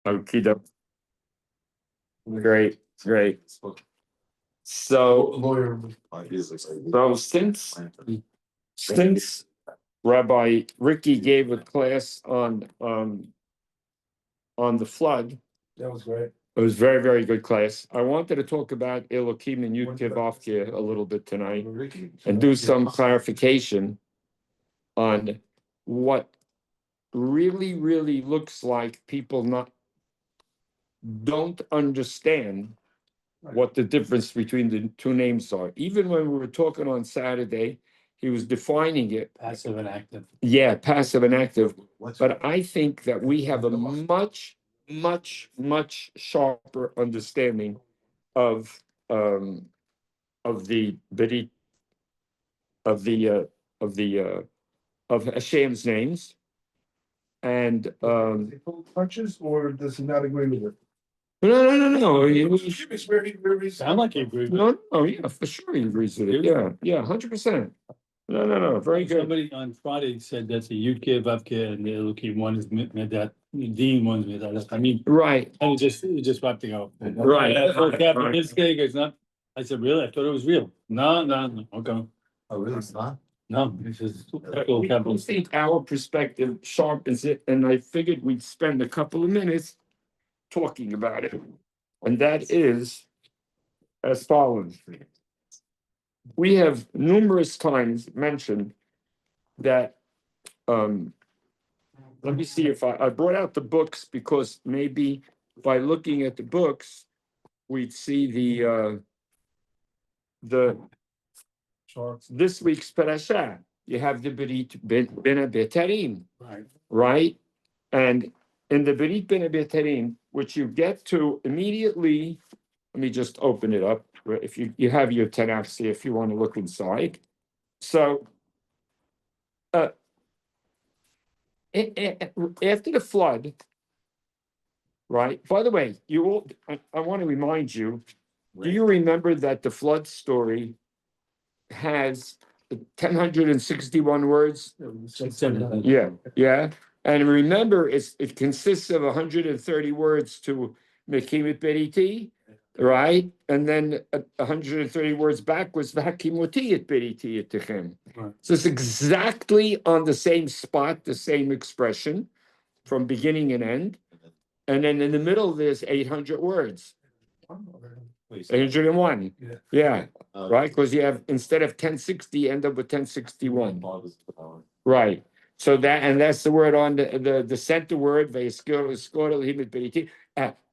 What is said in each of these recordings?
Okay, great, great. So, since Rabbi Ricky gave a class on the flood, That was great. it was very, very good class. I wanted to talk about Elokim and YKVK a little bit tonight and do some clarification on what really, really looks like people don't understand what the difference between the two names are. Even when we were talking on Saturday, he was defining it. Passive and active. Yeah, passive and active. But I think that we have a much, much, much sharper understanding of the Berit, of Hashem's names. And Punches, or does he not agree with it? no. Sound like he agrees with it. No, oh yeah, for sure he agrees with it. Yeah, 100%. No, very good. Somebody on Friday said that the YKVK and the Elokim one is that Dean one's that. I mean, Right, and it just wrapped it up. Right. His cake is not. I said, really? I thought it was real. No. Okay. Oh, really? It's not? No, this is. we think our perspective sharpens it, and I figured we'd spend a couple of minutes talking about it. And that is as follows. We have numerous times mentioned that, let me see if I brought out the books, because maybe by looking at the books, we'd see this week's parasha. You have the Berit Ben Abetarim, right? And in the Berit Ben Abetarim, which you get to immediately, let me just open it up. If you have your Tanakh, see if you want to look inside. So, after the flood, right? By the way, I want to remind you, do you remember that the flood story has 1,061 words? Yeah. And remember, it consists of 130 words to Mekimit Beriti, right? And then 130 words back was Vakimotiyat Beriti Techem. So it's exactly on the same spot, the same expression from beginning and end. And then in the middle, there's 800 words. 801. Yeah. Right? Because you have, instead of 1060, you end up with 1061. Right. So that's the word on the center word,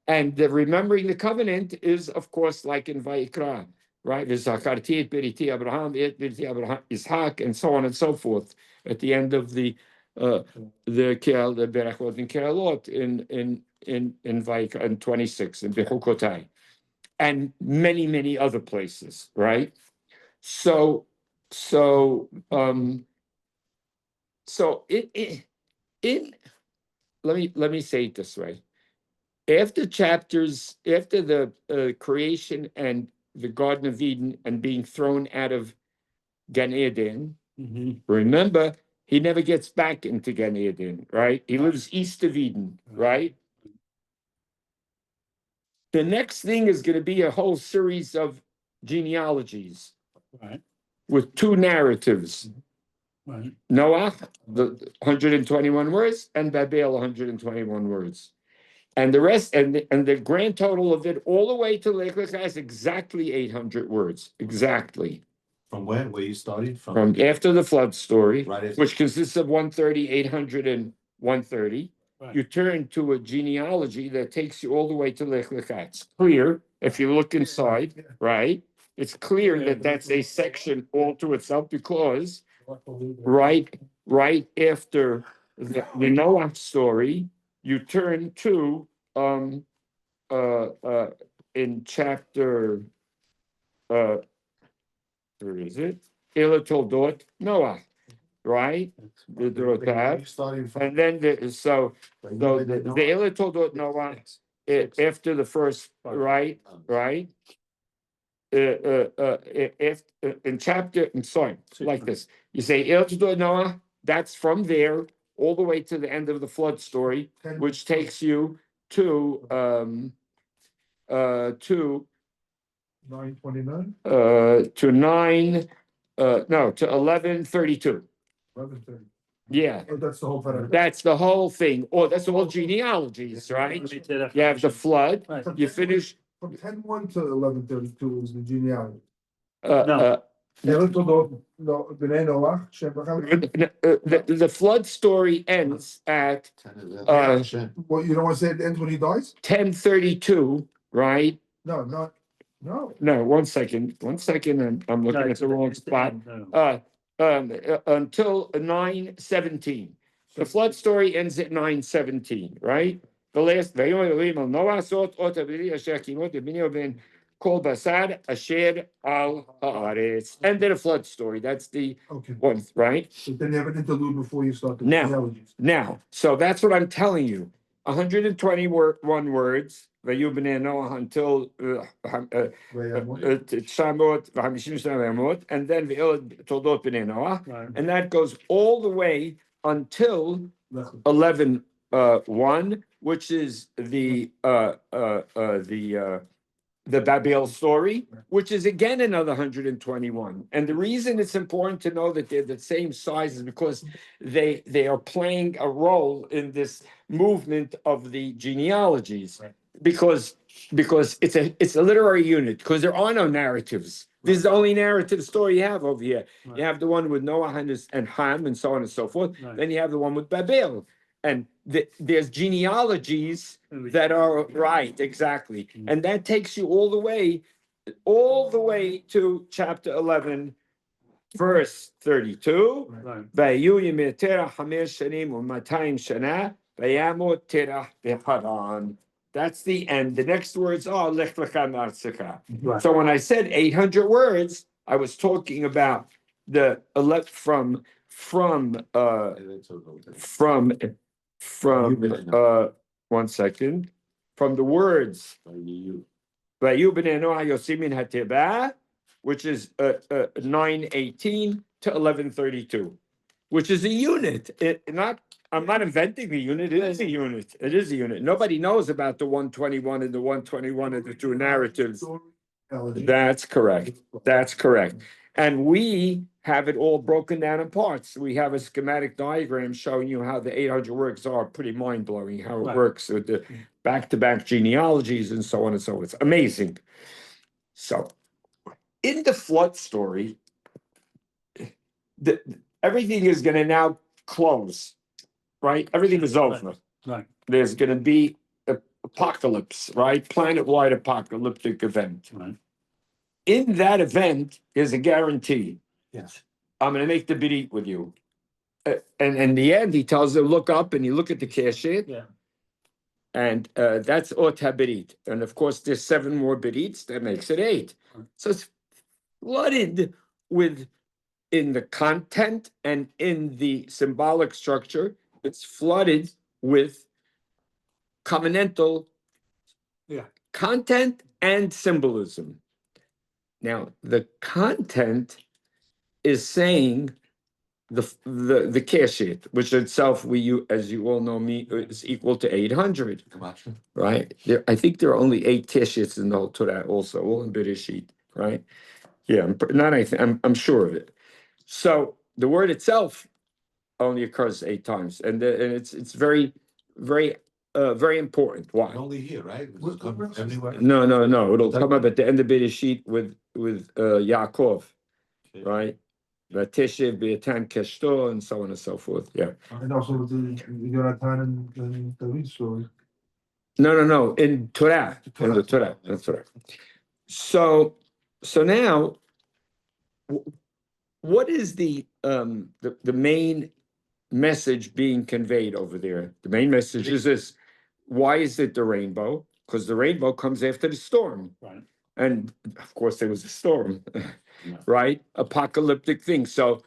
and the remembering the covenant is, of course, like in Vayikra, right? Abraham, Ishaq, and so on and so forth. At the end of the Berachot and Keralot in Vayikra in 26 in Bechukotai, and many other places, right? So let me say it this way. After the creation and the Garden of Eden and being thrown out of Gan Eden, remember, he never gets back into Gan Eden, right? He lives east of Eden, right? The next thing is going to be a whole series of genealogies, right, with two narratives. Right. Noah, the 121 words, and Babel, 121 words. And the rest, and the grand total of it, all the way to Lech Lecha, is exactly 800 words. Exactly. From when? Where you started? From after the flood story, Right. which consists of 130, 800, and 130. Right. You turn to a genealogy that takes you all the way to Lech Lecha. It's clear, if you look inside, right? It's clear that that's a section all to itself, because right after the Noah story, you turn to in chapter where is it? Ela Toldot Noah, right? The Dorotav. And then the Ela Toldot Noah, after the first, right? If in chapter, I'm sorry, like this, you say El Toldot Noah, that's from there all the way to the end of the flood story, which takes you to, to 9:29, to nine, no, to 11:32. 11:30. Yeah, Oh, that's the whole paragraph. that's the whole thing. Oh, that's all genealogies, right? You have the flood, Right. you finish, From 10:1 to 11:32 is the genealogy. uh, Even tot no, Bnei Noach, Shem V'Cham. the flood story ends at Well, you don't want to say it ends when he dies? 10:32, right? No, no. No, one second, I'm looking at the wrong spot. Until 9:17. The flood story ends at 9:17, right? The last, Noah sot ot avili asher kimot b'nei ben kol basar asher al haaretz. End of the flood story. That's the Okay. one, right? But then you have an interlude before you start the Now. genealogies. Now, so that's what I'm telling you. 121 words. Vayu b'nei Noah until Shamot, and then Toldot b'nei Noah, Right. and that goes all the way until 11:1, which is the Babel story, which is again another 121. And the reason it's important to know that they're the same size is because they are playing a role in this movement of the genealogies. Right. Because it's a literary unit, because there are no narratives. This is the only narrative story you have over here. Right. You have the one with Noah and Ham and so on and so forth. Right. Then you have the one with Babel. And there's genealogies that are right, exactly. And that takes you all the way to chapter 11, verse 32. Right. והיו ימי תרח 5 שנים ו200 שנה, וימות תרח בחרן. That's the end. The next words are לך לך מארצך. Right. So when I said 800 words, I was talking about the one second, from the words Vayu b'nei Noah yotzim min hateva, which is 9:18 to 11:32, which is a unit. I'm not inventing the unit. It is a unit. It is a unit. Nobody knows about the 121 and the 121 and the two narratives. That's correct. That's correct. And we have it all broken down in parts. We have a schematic diagram showing you how the 800 works are. Pretty mind-blowing how it Right. works with the back-to-back genealogies and so on and so on. It's amazing. So, in the flood story, everything is going to now close, right? Everything is over. Right. There's going to be an apocalypse, right? Planet-wide apocalyptic event. Right. In that event is a guarantee. Yes. I'm going to make the berit with you. And in the end, he tells them, look up, and you look at the keshet. Yeah. And that's ot haberit. And of course, there's 7 more berits. That makes it 8. Right. So it's flooded with, in the content and in the symbolic structure, it's flooded with covenantal content and symbolism. Now, the content is saying the keshet, which itself as you all know me, is equal to 800, right? I think there are only 8 keshets in the whole Torah, also all in Bereshit, right? Yeah, I'm sure of it. So the word itself only occurs 8 times, and it's very, very, very important. Why? Only here, right? Does it come everywhere? No. It'll come up at the end of Bereshit with Yaakov, right? Vateshev b'etan keshto, and so on and so forth. Yeah. And also with the Jonathan and David story. No. In Torah. In the Torah. That's right. So now, what is the main message being conveyed over there? The main message is this: why is it the rainbow? Because the rainbow comes after the storm. Right. And of course, there was a storm, right? Apocalyptic thing. So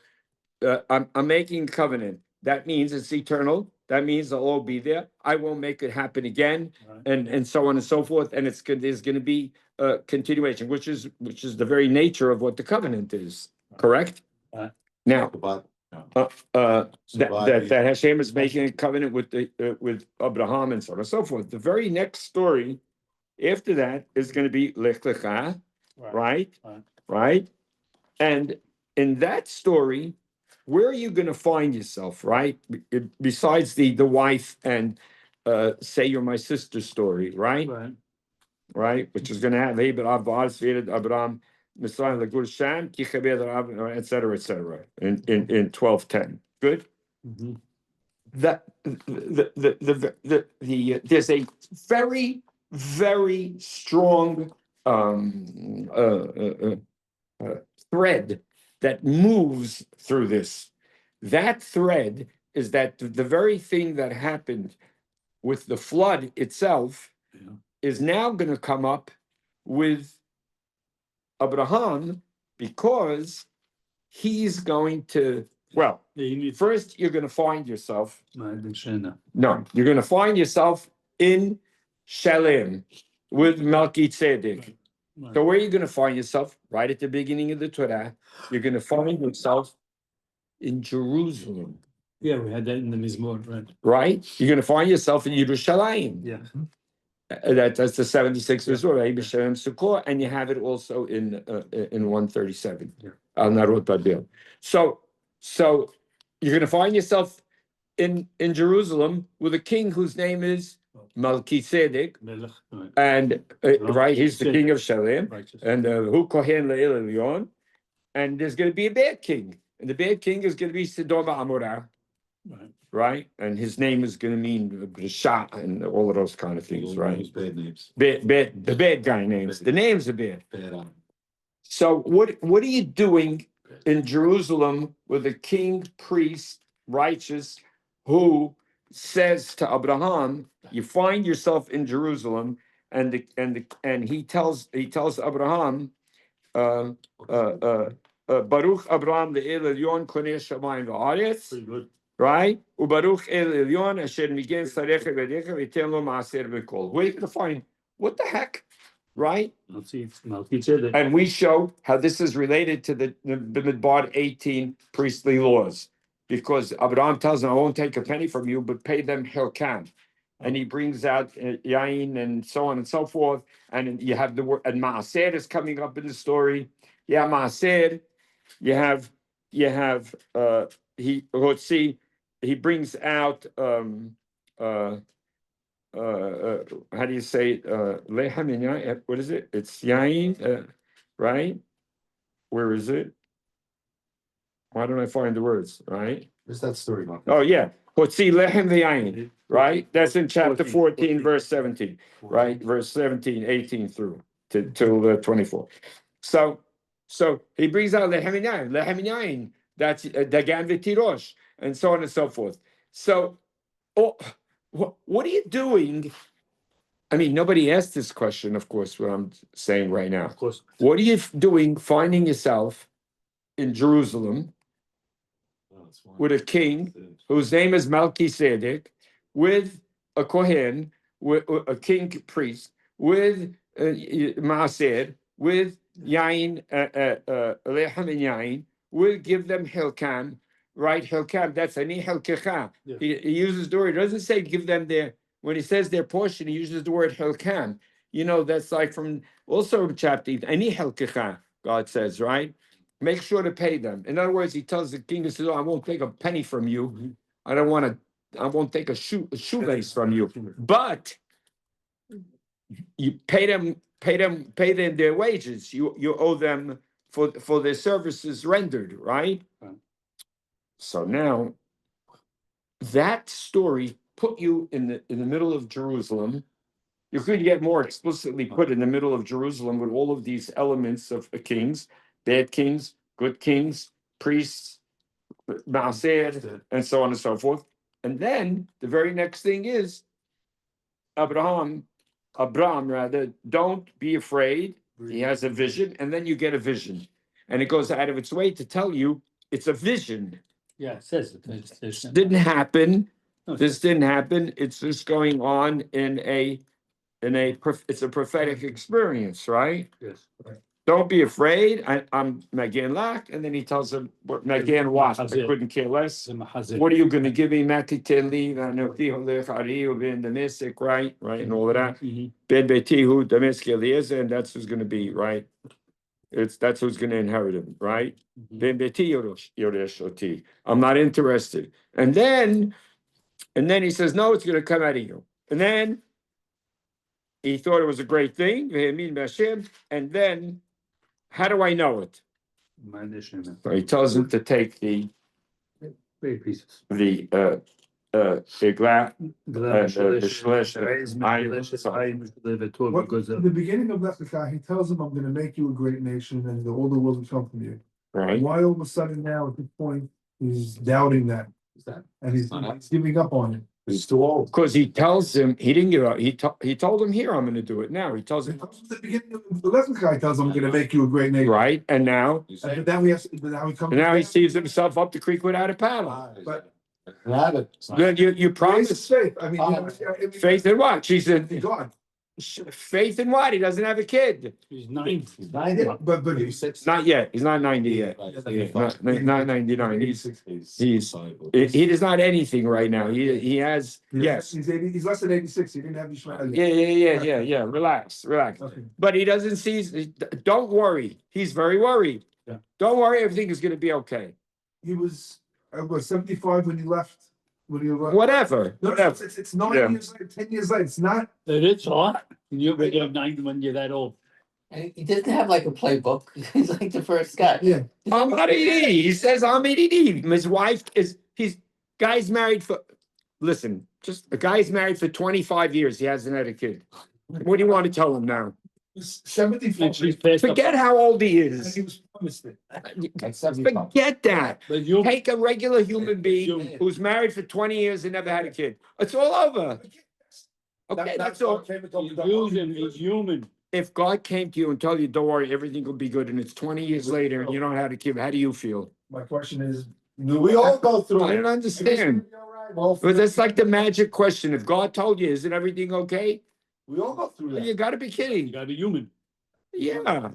I'm making covenant. That means it's eternal. That means I'll all be there. I won't make it happen again, Right. and so on and so forth. And there's going to be a continuation, which is the very nature of what the covenant is. Correct? Right. Now, But that Hashem is making a covenant with Abraham and so on and so forth. The very next story after that is going to be Lech Lecha, right? And in that story, where are you going to find yourself, right? Besides the wife and say you're my sister story, right? Right, which is going to have Abraham, etc. In 12:10. Good. Mhm. There's a very, very strong thread that moves through this. That thread is that the very thing that happened with the flood itself is now going to come up with Abraham because he's going to, well, first you're going to find yourself, no, you're going to find yourself in Shalem with Melchizedek. So where are you going to find yourself? Right at the beginning of the Torah, you're going to find yourself in Jerusalem. Yeah, we had that in the Mizmor, right? Right? You're going to find yourself in Yerushalayim. Yeah. That's the 76th Mizmor, and you have it also in 137. Al Narot Babil. So you're going to find yourself in Jerusalem with a king whose name is Melchizedek, and right, he's the king of Shalem, and who Kohen Le'el Elyon, and there's going to be a bad king, and the bad king is going to be Sodom Amorah, right, and his name is going to mean Rasha and all of those kind of things, right? Bad names. The bad guy names. The names are bad. So what are you doing in Jerusalem with a king, priest, righteous, who says to Abraham, you find yourself in Jerusalem, and he tells Abraham, Baruch Abraham le'el elyon koneh shamayim va'aretz, right? Ubaruch el elyon asher migen sarecha v'decha v'ten lo ma'aser v'kol. Where are you going to find? What the heck? Right? And we show how this is related to the Midbar 18 priestly laws. Because Abraham tells him, I won't take a penny from you, but pay them Hilkam. And he brings out Yain and so on and so forth. And you have the word, and Maaser is coming up in the story. Yeah, Maaser, you have he brings out how do you say it? Lechem and yain, what is it? It's yain, right? Where is it? Why don't I find the words, right? Where's that story, Mark? Oh, yeah. Hotzi lechem v'yain, right? That's in chapter 14, verse 17, right? Verse 17, 18 through till 24. So he brings out lechem yain, that's dagan v'tirosh, and so on and so forth. So, what are you doing? I mean, nobody asked this question, of course, what I'm saying right now. Of course. What are you doing finding yourself in Jerusalem with a king whose name is Melchizedek, with a Kohen, with a king priest, with Maaser, with Yain, Lechem and Yain, will give them Hilkam, right? Hilkam, that's Ani Hilkecha. He uses the word, he doesn't say give them their, when he says their portion, he uses the word Hilkam. You know, that's like from also chapter, Ani Hilkecha, God says, right? Make sure to pay them. In other words, he tells the king, he says, I won't take a penny from you. I won't take a shoelace from you. But you pay them their wages. You owe them for their services rendered, right? So now that story put you in the middle of Jerusalem. You could get more explicitly put in the middle of Jerusalem with all of these elements of kings, bad kings, good kings, priests, Maaser, and so on and so forth. And then the very next thing is Abraham, don't be afraid. He has a vision, and then you get a vision. And it goes out of its way to tell you it's a vision. Yeah, it says it. This didn't happen. It's just going on it's a prophetic experience, right? Yes. don't be afraid. I'm Megan Lach. And then he tells him what Megan was. I couldn't care less. What are you going to give me? Matiteli, the mystic, right? Right. And all of that. Ben Betihu, Damesk Eliezer, and that's who's going to be, right? That's who's going to inherit him, right? Ben Beti Yoresh Oti. I'm not interested. And then he says, no, it's going to come out of you. And then he thought it was a great thing. And then, how do I know it? So he tells him to take the pieces. Igla, What, in the beginning of Lech Lecha, he tells him, I'm gonna make you a great nation and all the world will come from you. right? Why all of a sudden now at this point, he's doubting that, and he's giving up on it? He's too old. Because he tells him, he didn't give up. He told him, here, I'm going to do it now. He tells him, At the beginning of the Lech Lecha, he tells him, I'm gonna make you a great nation. right? And now, And then now he comes. and now he sees himself up the creek without a paddle. But- Had it. Then you Grace is promise faith, I mean, you know, faith in what? She said, in God. faith in what? He doesn't have a kid. He's 90. Yeah, but Not yet. He's not 90 yet. Yeah, not 99. He is not anything right now. He has, yes. He's 80, he's less than 86, he didn't have Yishmael. Yeah. Relax. Okay. But he doesn't see, don't worry. He's very worried. Yeah. Don't worry. Everything is going to be okay. He was, 75 when he left, Whatever. No, it's 9 Yeah. years later, 10 years later, it's not. It's hot. You're already have 90 when you're that old. And he doesn't have like a playbook. He's like the first guy. Yeah. I'm ADD. He says I'm ADD. His wife guy's married for, listen, just a guy's married for 25 years. He hasn't had a kid. What do you want to tell him now? He's 74. And she's passed up. Forget how old he And is. he was promised it. Forget that. But you, Take a regular human being Human. who's married for 20 years and never had a kid. It's all over. Okay, that's all. he's human. If God came to you and told you, don't worry, everything will be good, and it's 20 years later and you don't have a kid, how do you feel? My question is. We all go through I it. don't understand. But that's like the magic question. If God told you, isn't everything okay? We all go through You that. gotta be You kidding. gotta be human. Yeah.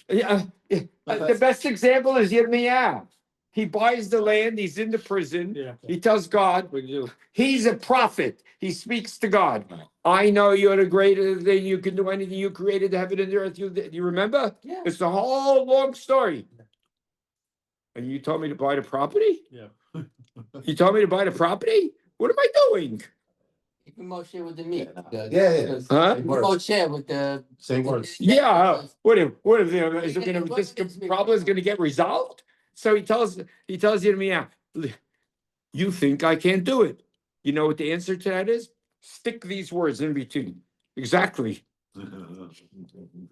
The best example is Yirmiyah. He buys the land, he's in the prison. Yeah. He tells God, What do you do? he's a prophet. He speaks to God. I know you're the greatest thing. You can do anything. You created the heaven and the earth. You remember? Yeah. It's the whole long story. And you told me to buy the property? Yeah. You told me to buy the property? What am I doing? Even Moshe with the meat. Yeah. Huh? Moshe with the. Same words. Yeah, what if is it gonna, this problem is gonna get resolved? So he tells Yirmiyah, you think I can't do it. You know what the answer to that is? Stick these words in between. Exactly.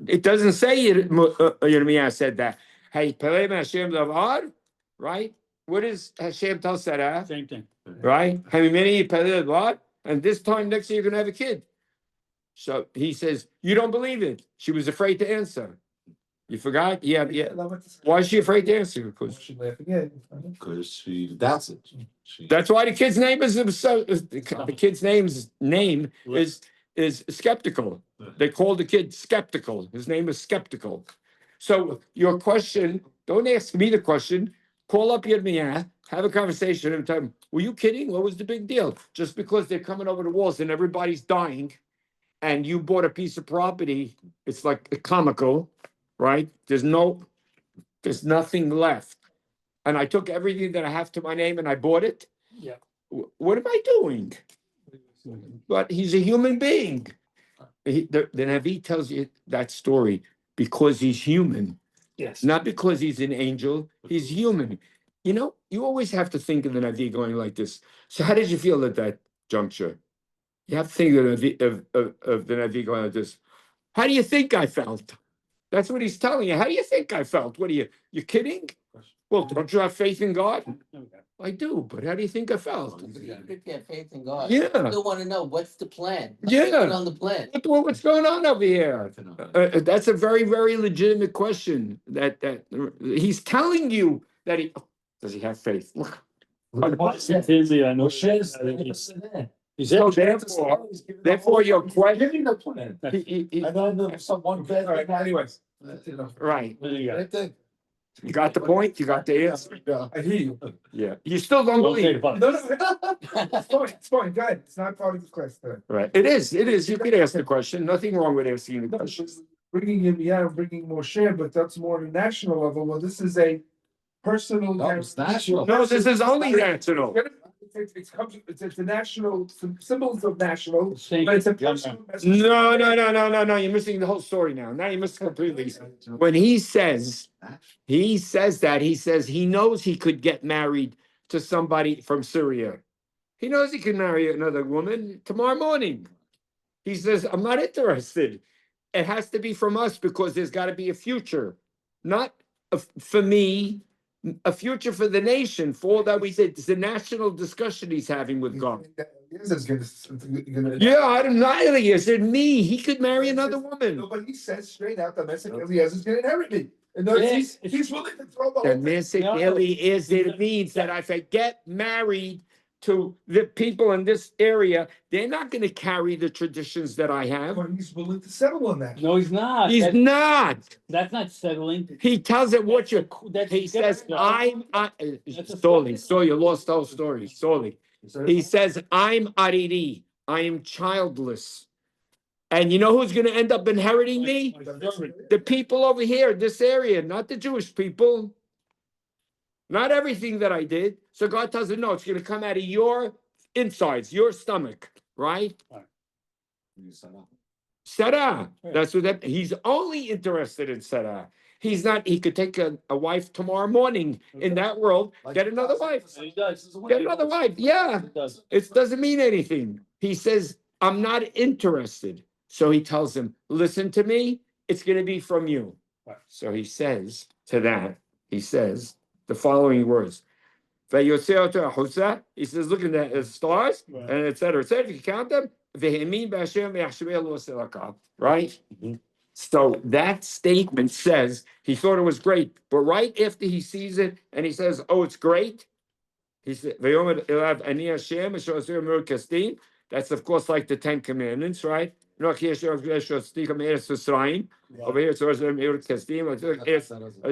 It doesn't say Yirmiyah said that. Hey, Pelem Hashem Lavar, right? What does Hashem tell Sarah? Same thing. Right? Hamimini Pelem Lavar, and this time next year you're gonna have a kid. So he says, you don't believe it. She was afraid to answer. You forgot? Yeah. Why is she afraid to answer? Because Because she doubts it. that's why the kid's name is the kid's name is skeptical. They call the kid skeptical. His name is skeptical. So your question, don't ask me the question. Call up Yirmiyah, have a conversation and tell him, were you kidding? What was the big deal? Just because they're coming over the walls and everybody's dying and you bought a piece of property, it's like comical, right? There's nothing left. And I took everything that I have to my name and I bought it. Yeah. What am I doing? But he's a human being. The Navi tells you that story because he's human, Yes. not because he's an angel. He's human. You know, you always have to think of the Navi going like this. So how did you feel at that juncture? You have to think of the Navi going like this. How do you think I felt? That's what he's telling you. How do you think I felt? What are you kidding? Well, don't you have faith in God? Okay. I do, but how do you think I felt? You could get faith in God. Yeah. I still want to know what's the plan. Yeah. What's on the plan. What's going on over here? That's a very, very legitimate question. That he's telling you that does he have faith? Look. Certainly, I know. Is So that? therefore your question. Giving the plan. he- And then someone. All right, anyways, Right. What do you got? Same thing. You got the point? You got the answer? Yeah. I hear you. Yeah. You still don't Don't say believe. the No, fuck. no, it's fine, go ahead, it's not part of the class today. Right. It is. It is. You can ask the question. Nothing wrong with asking the No, question. Bringing him, yeah, I'm bringing more share, but that's more on a national level, well, this is a personal. No, it's national. No, this is only national. It's a national, symbols of national, Saying- but it's a Yeah, personal. message. No. You're missing the whole story now. Now you're missing completely. When he says that, he says he knows he could get married to somebody from Syria. He knows he can marry another woman tomorrow morning. He says, I'm not interested. It has to be from us because there's got to be a future, not for me, a future for the nation, for all that we did. It's the national discussion he's having with God. Yes, it's gonna. Yeah, I don't know. Is it me? He could marry another No, woman. but he says straight out that Messiah Eliezer is gonna inherit me. And those, he's willing to throw the The whole thing. message No. really is that it means that if I get married to the people in this area, they're not going to carry the traditions that I have. But he's willing to settle on that. No, he's not. He's That's- not. That's not settling. He tells it what you. That's He says, different, though. Stoli, you lost the whole story. Stoli. He says, I'm Ariri. I am childless. And you know who's going to end up inheriting me? The people over here, this area, not the Jewish people. Not everything that I did. So God tells him, no, it's going to come out of your insides, your stomach, right? Sarah. That's what that he's only interested in Sarah. He's not, he could take a wife tomorrow morning in that world, get another wife. He does. Get another wife. Yeah. He does. It doesn't mean anything. He says, I'm not interested. So he tells him, listen to me, it's going to be from you. Right. So he says to that, he says the following words. He says, look at the stars, Right. and et cetera, et cetera. If you count them, right? So that statement says he thought it was great, but right after he sees it and he says, oh, it's great. He said, that's of course like the 10 Commandments, right? Over here, it's and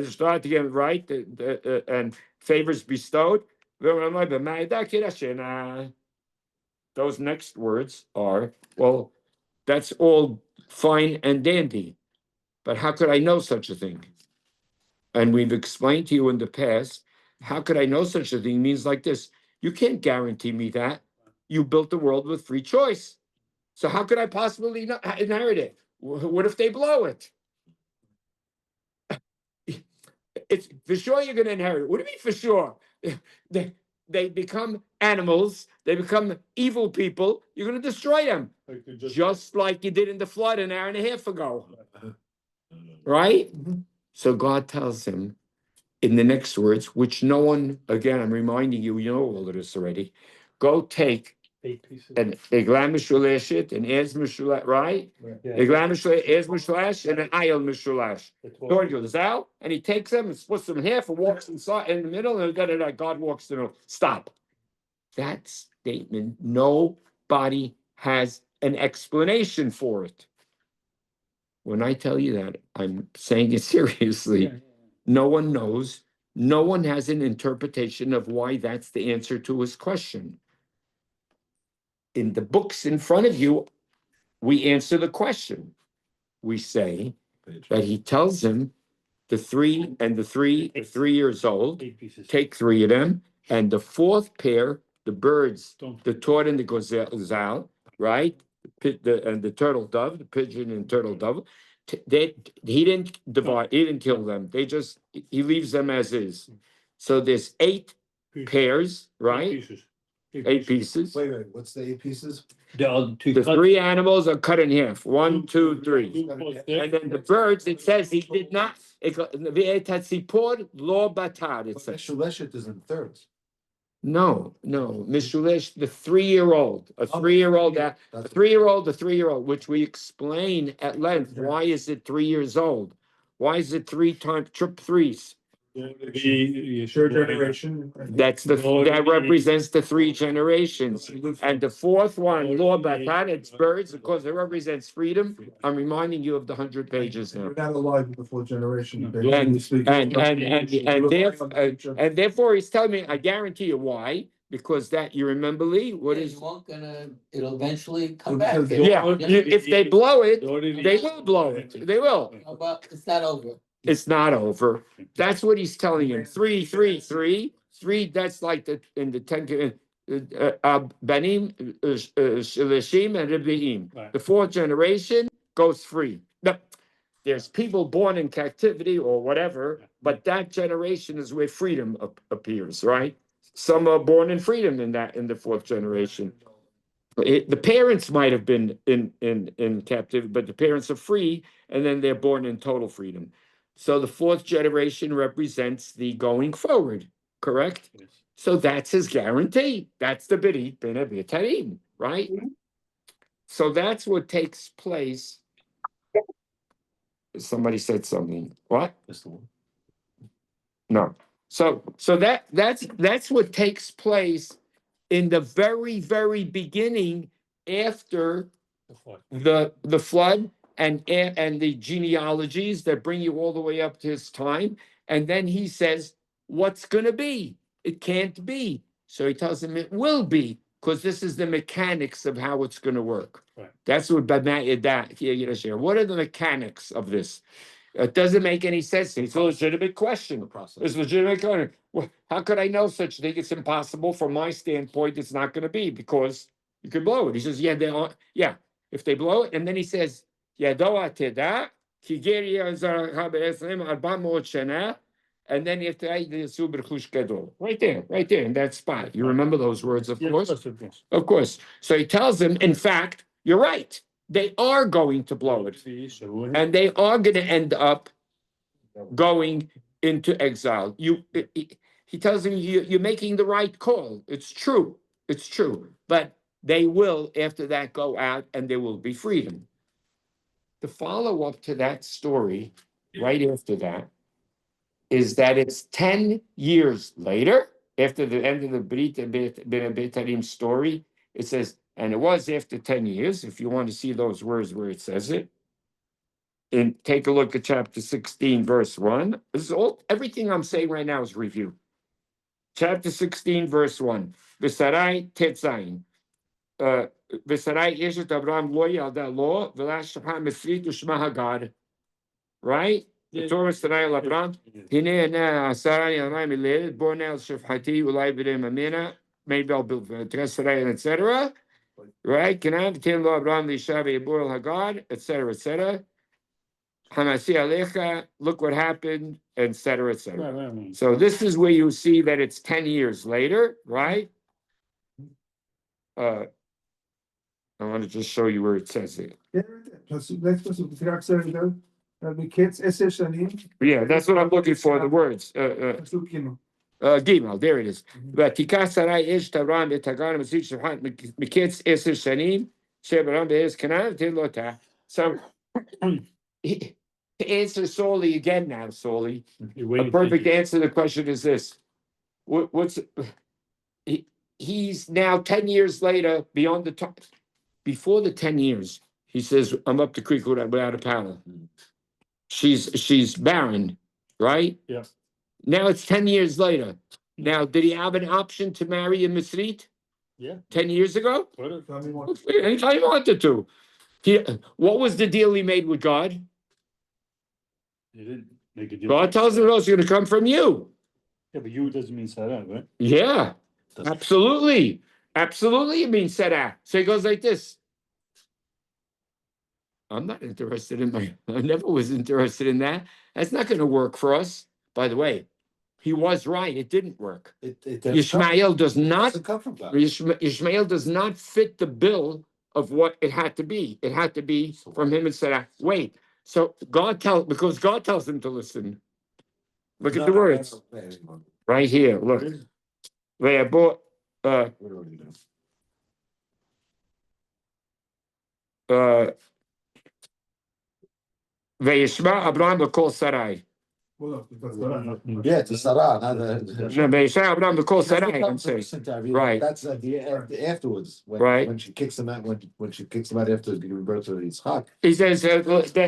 start to get right, and favors bestowed. Those next words are, well, that's all fine and dandy, but how could I know such a thing? And we've explained to you in the past, how could I know such a thing means like this. You can't guarantee me that. You built the world with free choice. So how could I possibly inherit it? What if they blow it? It's for sure you're going to inherit it. What do you mean for sure? They become animals. They become evil people. You're going to destroy them. Just like you did in the flood an hour and a half ago. Right? So God tells him in the next words, which no one, again, I'm reminding you, you know all of this already. Go take 8 pieces. an eglah mishuleshet, an ez mishulash, right? Eglah mishuleshet, ez mishulash, and an ayil mishulash. Lord goes out, and he takes them and splits them in half and walks inside in the middle, and God walks in the middle. Stop. That statement, nobody has an explanation for it. When I tell you that, I'm saying it seriously. No one knows. No one has an interpretation of why that's the answer to his question. In the books in front of you, we answer the question. We say that he tells him the 3 years old, 8 pieces. take 3 of them, and the 4th pair, the birds, the tort and the gazelle, right? And the turtle dove, the pigeon and turtle dove. He didn't divide, he didn't kill them. He leaves them as is. So there's 8 pairs, right? 8 pieces. Wait, what's the 8 pieces? The 3 animals are cut in half. 1, 2, 3. And then the birds, it says he did not. It says Meshuleshet is in thirds. no. Mishulesh, the 3-year-old, a 3-year-old, a 3-year-old, which we explain at length. Why is it 3 years old? Why is it 3 times trip 3s? The Third generation. that represents the three generations. And the fourth one, law batan, it's birds, because it represents freedom. I'm reminding you of the 100 pages now. You're not alive in the fourth generation. No. basically speaking. And therefore, he's telling me, I guarantee you why, because that, you remember, Lee, what Yeah, is? you won't it'll eventually come Because back. Yeah, if they blow it, they will blow it, they will. But it's not over. It's not over. That's what he's telling him. Three, that's like in the ten, Banim, Shalashim, and Rebbeim. Right. The fourth generation goes free. Now, there's people born in captivity or whatever, but that generation is where freedom appears, right? Some are born in freedom in the fourth generation. The parents might have been in captivity, but the parents are free, and then they're born in total freedom. So the fourth generation represents the going forward, correct? Yes. So that's his guarantee. That's the bidi ben abitarim, right? So that's what takes place. Somebody said something. What? That's the one. No. So that's what takes place in the very, very beginning after the flood and the genealogies that bring you all the way up to his time. And then he says, what's going to be? It can't be. So he tells him it will be, because this is the mechanics of how it's going to work. Right. That's what what are the mechanics of this? It doesn't make any sense. It's a legitimate question. It's a legitimate question. Well, how could I know such a thing? It's impossible. From my standpoint, it's not going to be, because you could blow it. He says, yeah, they are. Yeah, if they blow it. And then he says, Yadoa teda, Kigeria shana. And then you have to write the super gadol. Right there in that spot. You remember those words, of course? Of course. So he tells them, in fact, you're right. They are going to blow it. And they are going to end up going into exile. He tells him, you're making the right call. It's true. It's true. But they will, after that, go out and there will be freedom. The follow-up to that story, right after that, is that it's 10 years later, after the end of the Brit Ben Betarim story. It says, and it was after 10 years, if you want to see those words where it says it. And take a look at chapter 16, verse 1. This is all, everything I'm saying right now is review. Chapter 16, verse 1. V'sarai tetzayin. V'sarai eshet Abraham lo yalda lo, v'lash shapha misrit u'shma hagad. Right? The Torah Sarai Abraham. Hine na Sarai Abraham miled, born el shafhati ulai b'dei mamina, maybe I'll build Sarai, etc. Right? Canaan, tin lo Abraham l'isha v'yibur hagad, etc., etc. Hamasi Alecha, look what happened, etc., etc. So this is where you see that it's 10 years later, right? I want to just show you where it says it. Yeah, that's what I'm looking for, the words. Gimel, there it is. V'tikach Sarai ish Tabram v'tagar Masich Shafat miketz 10 shanim she'Abraham be'ez Canaan tin lo ta. So to answer Soli again now, Soli, a perfect answer to the question is this. He's now 10 years later, beyond the time. Before the 10 years, he says, I'm up the creek without a paddle. She's barren, right? Yeah. Now it's 10 years later. Now, did he have an option to marry a Misrit? Yeah. 10 years ago? What? Anytime he wanted to. What was the deal he made with God? They didn't make a deal. God tells him, no, it's going to come from you. Yeah, but you doesn't mean Sarah, right? Yeah, Doesn't- absolutely. Absolutely, it means Sarah. So he goes like this. I'm not interested in I never was interested in that. That's not going to work for us. By the way, he was right. It didn't work. Yishmael does not, come from God. Yishmael does not fit the bill of what it had to be. It had to be from him and Sarah. Wait, so because God tells him to listen. Look at the words right here. Look. They bought, Vayishma Abraham b'kol Sarai. Well, look, because they're- Yeah, it's a Sarah, not a. No, but Yishmael Abraham, the call She never Sarai, I'm comes to saying, listen to everything. Right. That's at the afterwards, Right. when she kicks him out, when she kicks him out after giving birth to Yitzchak. he says,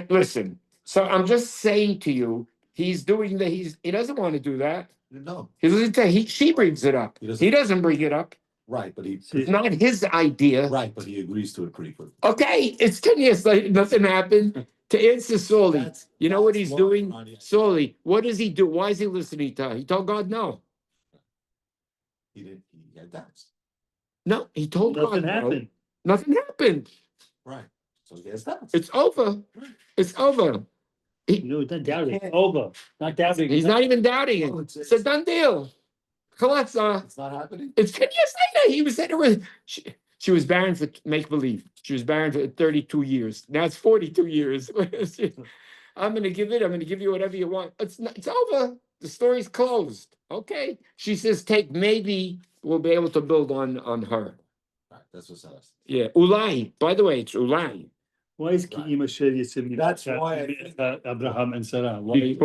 listen, so I'm just saying to you, he's doing that, he doesn't want to do that. No, He doesn't say, she brings it up. He doesn't. He doesn't bring it up. right, but he, It's not his idea. right, but he agrees to it pretty quickly. Okay, it's 10 years later, nothing happened. To answer Soli, That's- you know what that's he's why, doing? Ronnie, Soli, what does he do? Why is he listening to her? He told God no. he had doubts, No, he told God Nothing no. happened. Nothing happened. right, so he has doubts. It's over. It's over. No, it's not doubting. It's over. Not doubting. He's not even doubting it. Oh, It's a done deal. Chalatza. It's not happening? It's 10 years later. He was saying it was, she was barren for make believe. She was barren for 32 years. Now it's 42 years. I'm going to give you whatever you want. It's over. The story's closed. Okay. She says, maybe we'll be able to build on her. Right, that's what's us. Yeah. Ulai. By the way, it's Ulai. Why is Ki'ima Shel Yitzim? That's why I think- Abraham and Sarah. Why?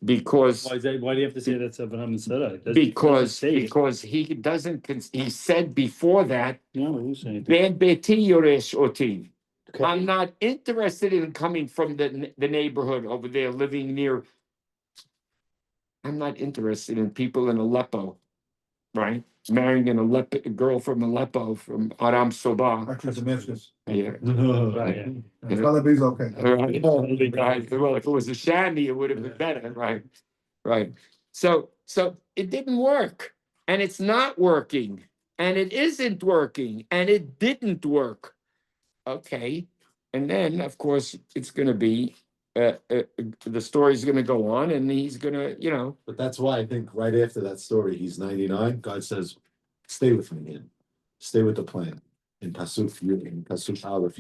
Because Why is that? Why do you have to say that's Abraham and Sarah? It doesn't say it. because he doesn't, he said before that, No, who's saying? Ben beti yoresh oti. Okay. I'm not interested in coming from the neighborhood over there, living near. I'm not interested in people in Aleppo, right? Marrying an Aleppo, a girl from Aleppo, from Aram Soba. Actually, Damascus. Yeah. Right, yeah. Calabri's okay. Right. Well, if it was a shandy, it would have been better, right? Right. So it didn't work, and it's not working, and it isn't working, and it didn't work. Okay, and then of course it's going to be the story's going to go on, and he's going to, But that's why I think right after that story, he's 99. God says, "Stay with me, man. Stay with the plan." In Pasuk Aleph,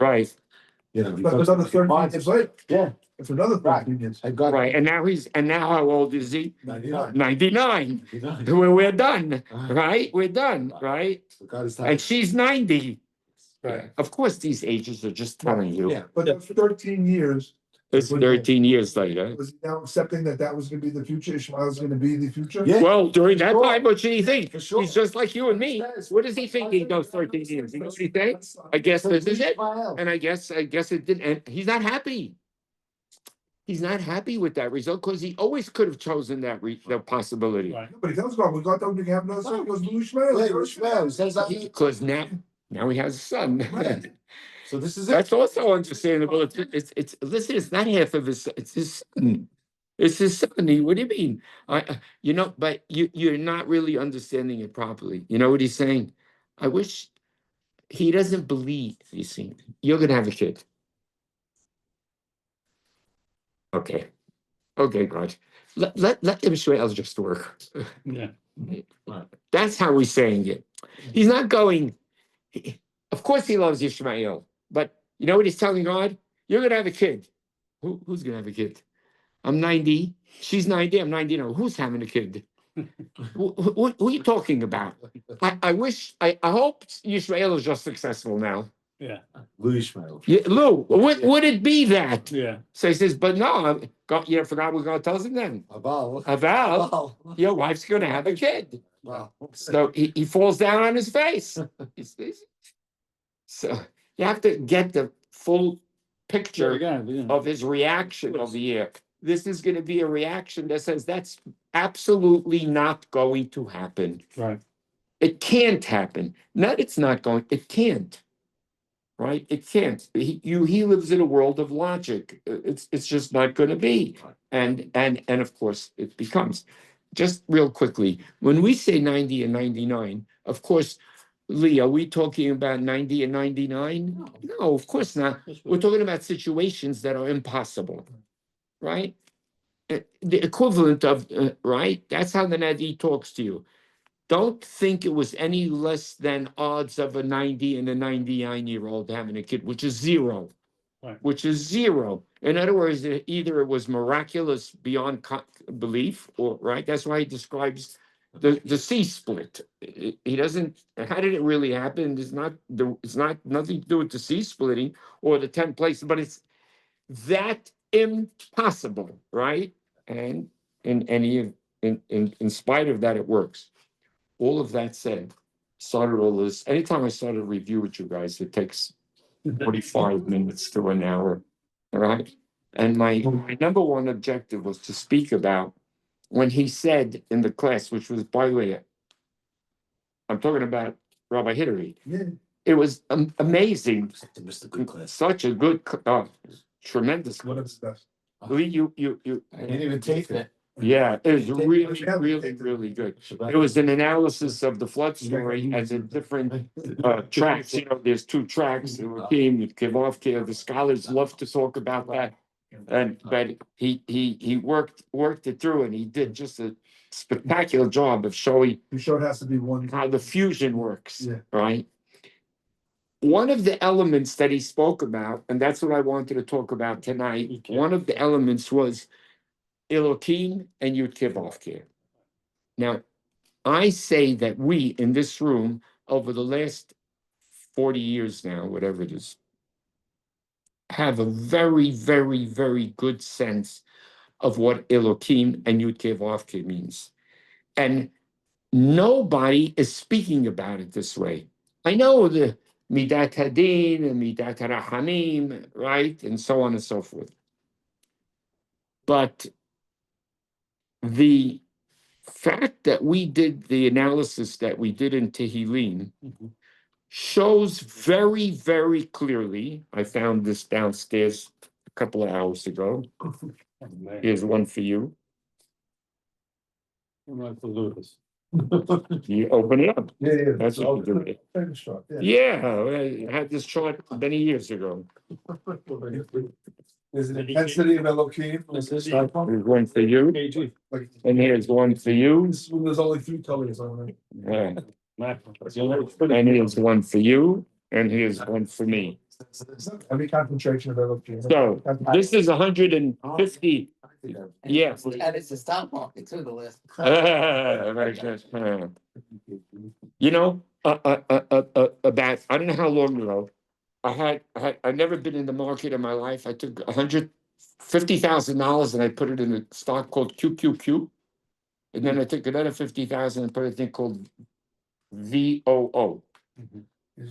right, You know, But another 13 years later. Yeah. It's another 13 years. And God, right, and now how old is he? 99. 99. 99. We're done, Right. right? We're done, right? So God is And she's 90. Right. Of course, these ages are just telling you. Yeah, But that's 13 years. It's 13 years later. Was he now accepting that was gonna be the future? Ishmael is gonna be the future? Yeah. Well, during that Sure. time, what should he think? For sure. He's just like you and me. What does he think he does 13 years? You know what he thinks? I guess this is it. And I guess it didn't. And he's not happy. He's not happy with that result because he always could have chosen that possibility. Right. But he tells God, we got them to have another son. He goes, Ishmael. Yeah, Ishmael, he says that. Because now he has a son. Right. So this is it. That's also understandable. It's listen, it's not half of his, it's his son. It's his son. What do you mean? But you're not really understanding it properly. You know what he's saying? I wish he doesn't believe, you see, you're gonna have a kid. Okay. Okay, God. Let Israel just work. Yeah. That's how he's saying it. He's not going, of course he loves Ishmael, but you know what he's telling God? You're gonna have a kid. Who's gonna have a kid? I'm 90, she's 90, I'm 90 now. Who's having a kid? Who are you talking about? I hope Israel is just successful now. Yeah. Lou Ishmael. Yeah, Lou, would it be that? Yeah. So he says, but no, you forgot what God tells him then. Aval. Aval, your wife's gonna have a kid. Wow. So he falls down on his face. So you have to get the full picture of his reaction over here. This is going to be a reaction that says that's absolutely not going to happen. Right. It can't happen. It's not going, it can't. Right? It can't. He lives in a world of logic. It's just not going to be. And of course it becomes. Just real quickly, when we say 90 and 99, of course, Lee, are we talking about 90 and 99? No, of course not. We're talking about situations that are impossible, right? The equivalent of, right? That's how the Nadi talks to you. Don't think it was any less than odds of a 90 and a 99-year-old having a kid, which is zero. Right. Which is zero. In other words, either it was miraculous beyond belief, or right. That's why he describes the sea split. He doesn't. How did it really happen? It's not nothing to do with the sea splitting or the 10 places, but it's that impossible, right? And in any, in spite of that, it works. All of that said, started all this, anytime I start a review with you guys, it takes 45 minutes to an hour, all right? And my number one objective was to speak about when he said in the class, which was, by the way, I'm talking about Rabbi Hidary. Yeah. It was amazing, Missed a good class. such a good, tremendous. One of the best. You, I didn't even take it. yeah, it was Take- really, yeah, really, take- really good. It was an analysis of the flood story and the different tracks. You know, there's two tracks. Elokim and YKVK. The scholars love to talk about that. But he worked it through, and he did just a spectacular job of showing You sure it has to be one? how the fusion works. Yeah. Right. One of the elements that he spoke about, and that's what I wanted to talk about tonight. Okay. One of the elements was Elokim and YKVK. Now, I say that we in this room over the last 40 years now, whatever it is, have a very, very, very good sense of what Elokim and YKVK means. And nobody is speaking about it this way. I know the Midat Hadin and Midat Rahamim, right? And so on and so forth. But the fact that we did the analysis that we did in Tehillim shows very, very clearly. I found this downstairs a couple of hours ago. Here's one for you. I'm not for Lucas. You open it up. Yeah, yeah. That's what you do with it. Famous shot, yeah. Yeah, I had this chart many years ago. There's an intensity of Elokim. Here's one for you, KG. Like, and here's one for you. this one, there's only 3 colors on it. Yeah. Macro. And here's one for you, and here's one for me. Every concentration of Elokim. So this is 150. Yes. And it's a stock market too, the list. Very good. You know, about, I don't know how long ago, I'd never been in the market in my life. I took $150,000 and I put it in a stock called QQQ. And then I took another 50,000 and put a thing called VOO.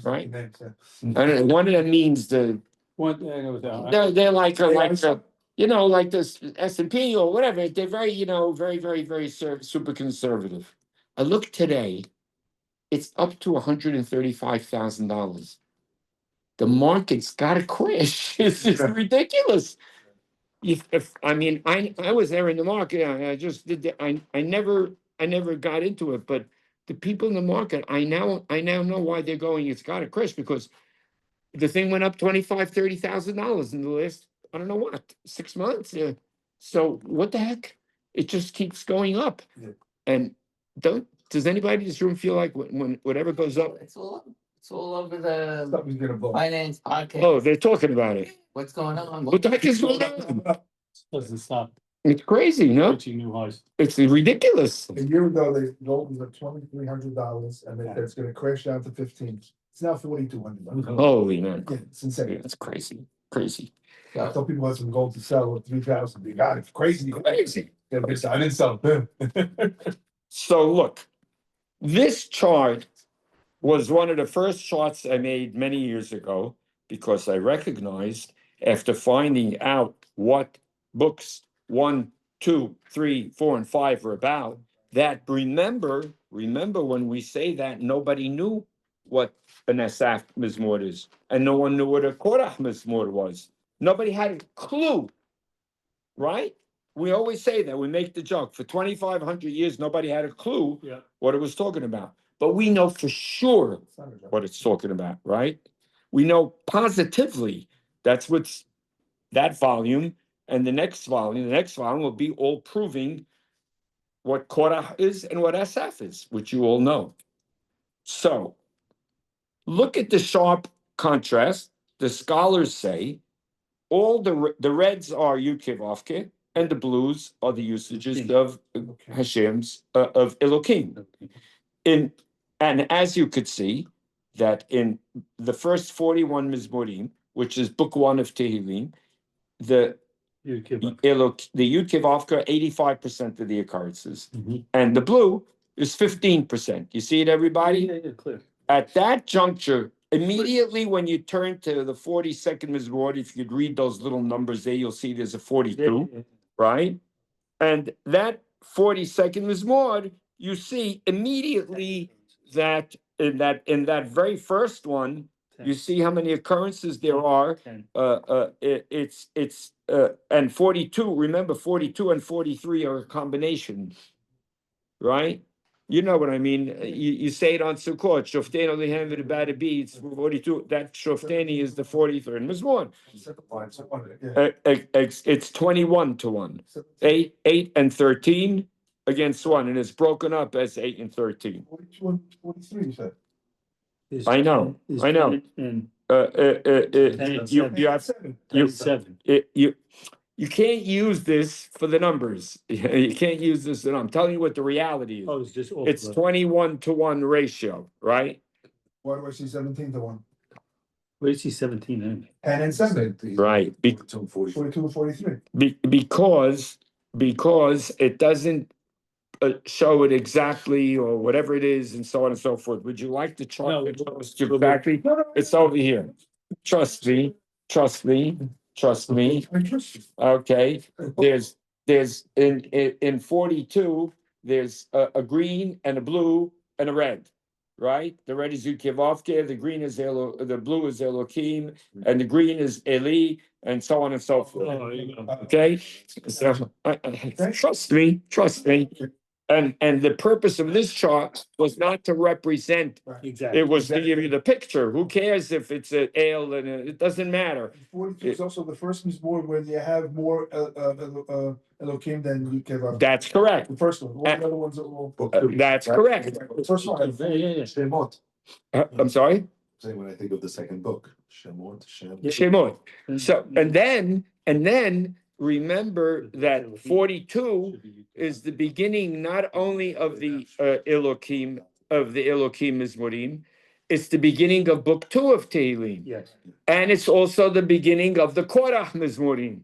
Right. And one of them means the, What, I know that. they're like you know, like this S&P or whatever. They're very, you know, very, very, very super conservative. I look today, it's up to $135,000. The market's got to crash. It's just ridiculous. If I mean, I was there in the market. I just did. I never got into it. But the people in the market, I now know why they're going. It's got to crash because the thing went up $25,000-$30,000 in the last, I don't know what, 6 months. Yeah. So what the heck? It just keeps going up. Yeah. And does anybody in this room feel like when whatever goes up? It's all over the Something's gonna blow. finance podcast. Oh, they're talking about it. What's going on? What the heck is going on? Doesn't stop It's crazy, no? reaching new highs. It's ridiculous. A year ago, gold was at $2,300 and it's gonna crash down to 15. It's now $4,200. Holy man. Yeah, it's insane. It's crazy. Crazy. I told people had some gold to sell at 3,000. They got it. It's crazy. Crazy. Yeah, but I didn't sell it. So look, this chart was one of the first charts I made many years ago because I recognized after finding out what books 1, 2, 3, 4, and 5 are about, that remember when we say that nobody knew what an Asaf Mizmor is, and no one knew what a Korach Mizmor was. Nobody had a clue, right? We always say that, we make the joke. For 2,500 years, nobody had a clue what it was talking about. But we know for sure what it's talking about, right? We know positively that's what's that volume, and the next volume will be all proving what Korah is and what Asaf is, which you all know. So, look at the sharp contrast. The scholars say all the reds are YKVK, and the blues are the usages of Hashem's of Elokim. And as you could see, that in the first 41 Mizmorim, which is book 1 of Tehillim, the UK. The YKVK, 85% of the occurrences. Mhm. And the blue is 15%. You see it, everybody? Yeah, clear. At that juncture, immediately when you turn to the 42nd Mizmor, if you could read those little numbers there, you'll see there's a 42, Yeah. right? And that 42nd Mizmor, you see immediately that in that very first one, you see how many occurrences there are. 10. And 42, remember 42 and 43 are a combination, right? You know what I mean? You say it on Sukkot, Shofteni Lehem v'Bad Beats, 42, that Shofteni is the 43rd Mizmor. It's 21 to 1. 8 and 13 against 1, and it's broken up as 8 and 13. 43, you said. Is I know, 10 is I know. 10 and You have, 7. you can't use this for the numbers. You can't use this, and I'm telling you what the reality is. Oh, it's just. It's 21 to 1 ratio, right? Why do I see 17 to 1? Where is he 17 anyway? 10 and 7. Right. 42 and 43. Because it doesn't show it exactly or whatever it is and so on and so forth. Would you like the chart No, that shows you exactly? It's over here. Trust me, trust me, trust me. I trust you. Okay, there's in 42, there's a green and a blue and a red, right? The red is YKVK, the green is the blue is Elokim, and the green is Eli, and so on and so forth. Oh, there you go. Okay, so trust me, trust me. And the purpose of this chart was not to represent, Exactly. it was to give you the picture. Who cares if it's an ale and it doesn't matter. 42 is also the first Mizmor where you have more Elokim than YKVK. That's correct. The first one. All the other ones are all. That's correct. The first one. Yeah. Shemot. I'm sorry? Say when I think of the second book, Shemot, Shem. Yeah. Shemot. So, and then remember that 42 is the beginning not only of the Elokim, Mizmorim, it's the beginning of book 2 of Tehillim. Yes. And it's also the beginning of the Korach Mizmorim.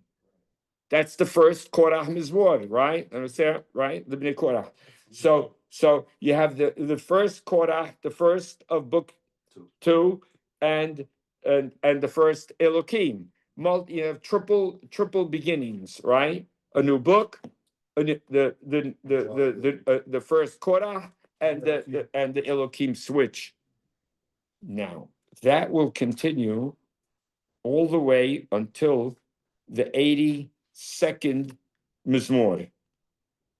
That's the first Korach Mizmor, right? Understand? Right? The Bnei Korach. So you have the first Korach, the first of book 2, and the first Elokim. You have triple beginnings, right? A new book, the first Korah, and the Elokim switch. Now that will continue all the way until the 82nd Mizmor.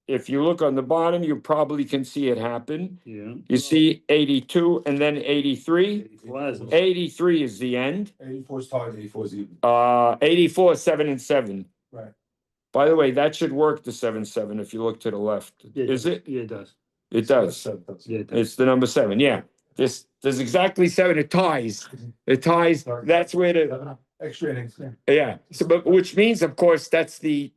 If you look on the bottom, you probably can see it happen. Yeah. You see 82 and then 83. 84. 83 is the end. 84 is tied. 84 is even. 84, 7 and 7. Right. By the way, that should work the 7-7 if you look to the left. Is it? Yeah, it does. It does. Yeah, it does. It's the number 7. Yeah. There's exactly 7. It ties. It ties. That's where the Extra innings. yeah. So, but which means, of course, that's the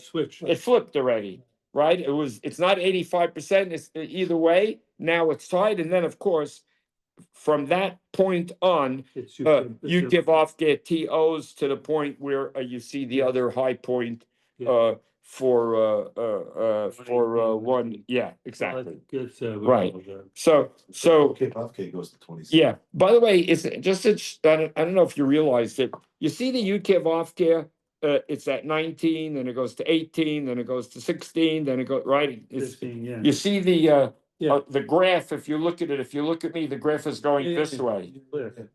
Switch. it flipped already, right? It's not 85%. It's either way. Now it's tied, and then of course, from that point on, It's you give off get TOs to the point where you see the other high point for one. Yeah, exactly. Right. So YKVK goes to 26. yeah. By the way, it's just I don't know if you realized it. You see the YKVK, it's at 19, then it goes to 18, then it goes to 16, then it goes right. It's, 15, yeah. you see the graph. If you look at it, if you look at me, the graph is going this way,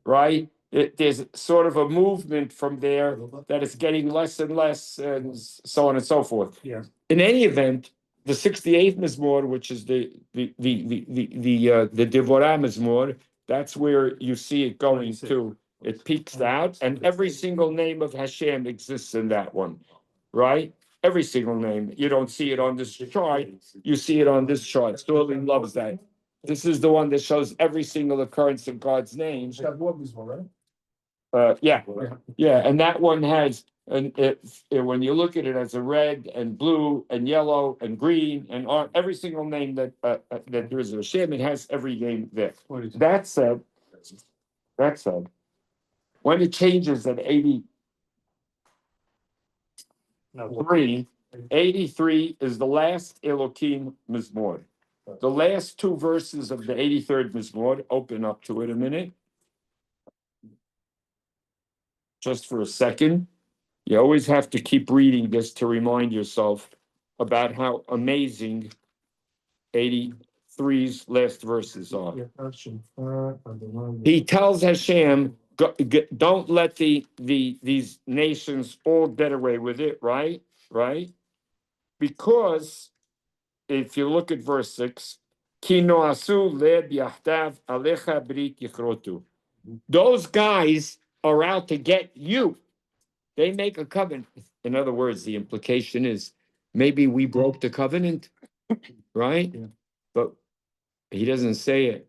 right? There's sort of a movement from there that is getting less and less, and so on and so forth. Yeah. In any event, the 68th Mizmor, which is the Devorah Mizmor, that's where you see it going 26. to. It peaks out, and every single name of Hashem exists in that one, right? Every single name. You don't see it on this chart. You see it on this chart. Sterling loves that. This is the one that shows every single occurrence of God's name. It's got more Mizmor, right? Yeah, and that one has, and when you look at it as a red and blue and yellow and green and every single name that there is a Hashem, it has every name there. That said, when it changes at 80, 3, 83 is the last Elokim Mizmor. The last two verses of the 83rd Mizmor, open up to it a minute. Just for a second. You always have to keep reading this to remind yourself about how amazing 83's last verses are. He tells Hashem, don't let these nations all get away with it, right? Right? Because if you look at verse 6, those guys are out to get you. They make a covenant. In other words, the implication is maybe we broke the covenant, right? Yeah. But he doesn't say it.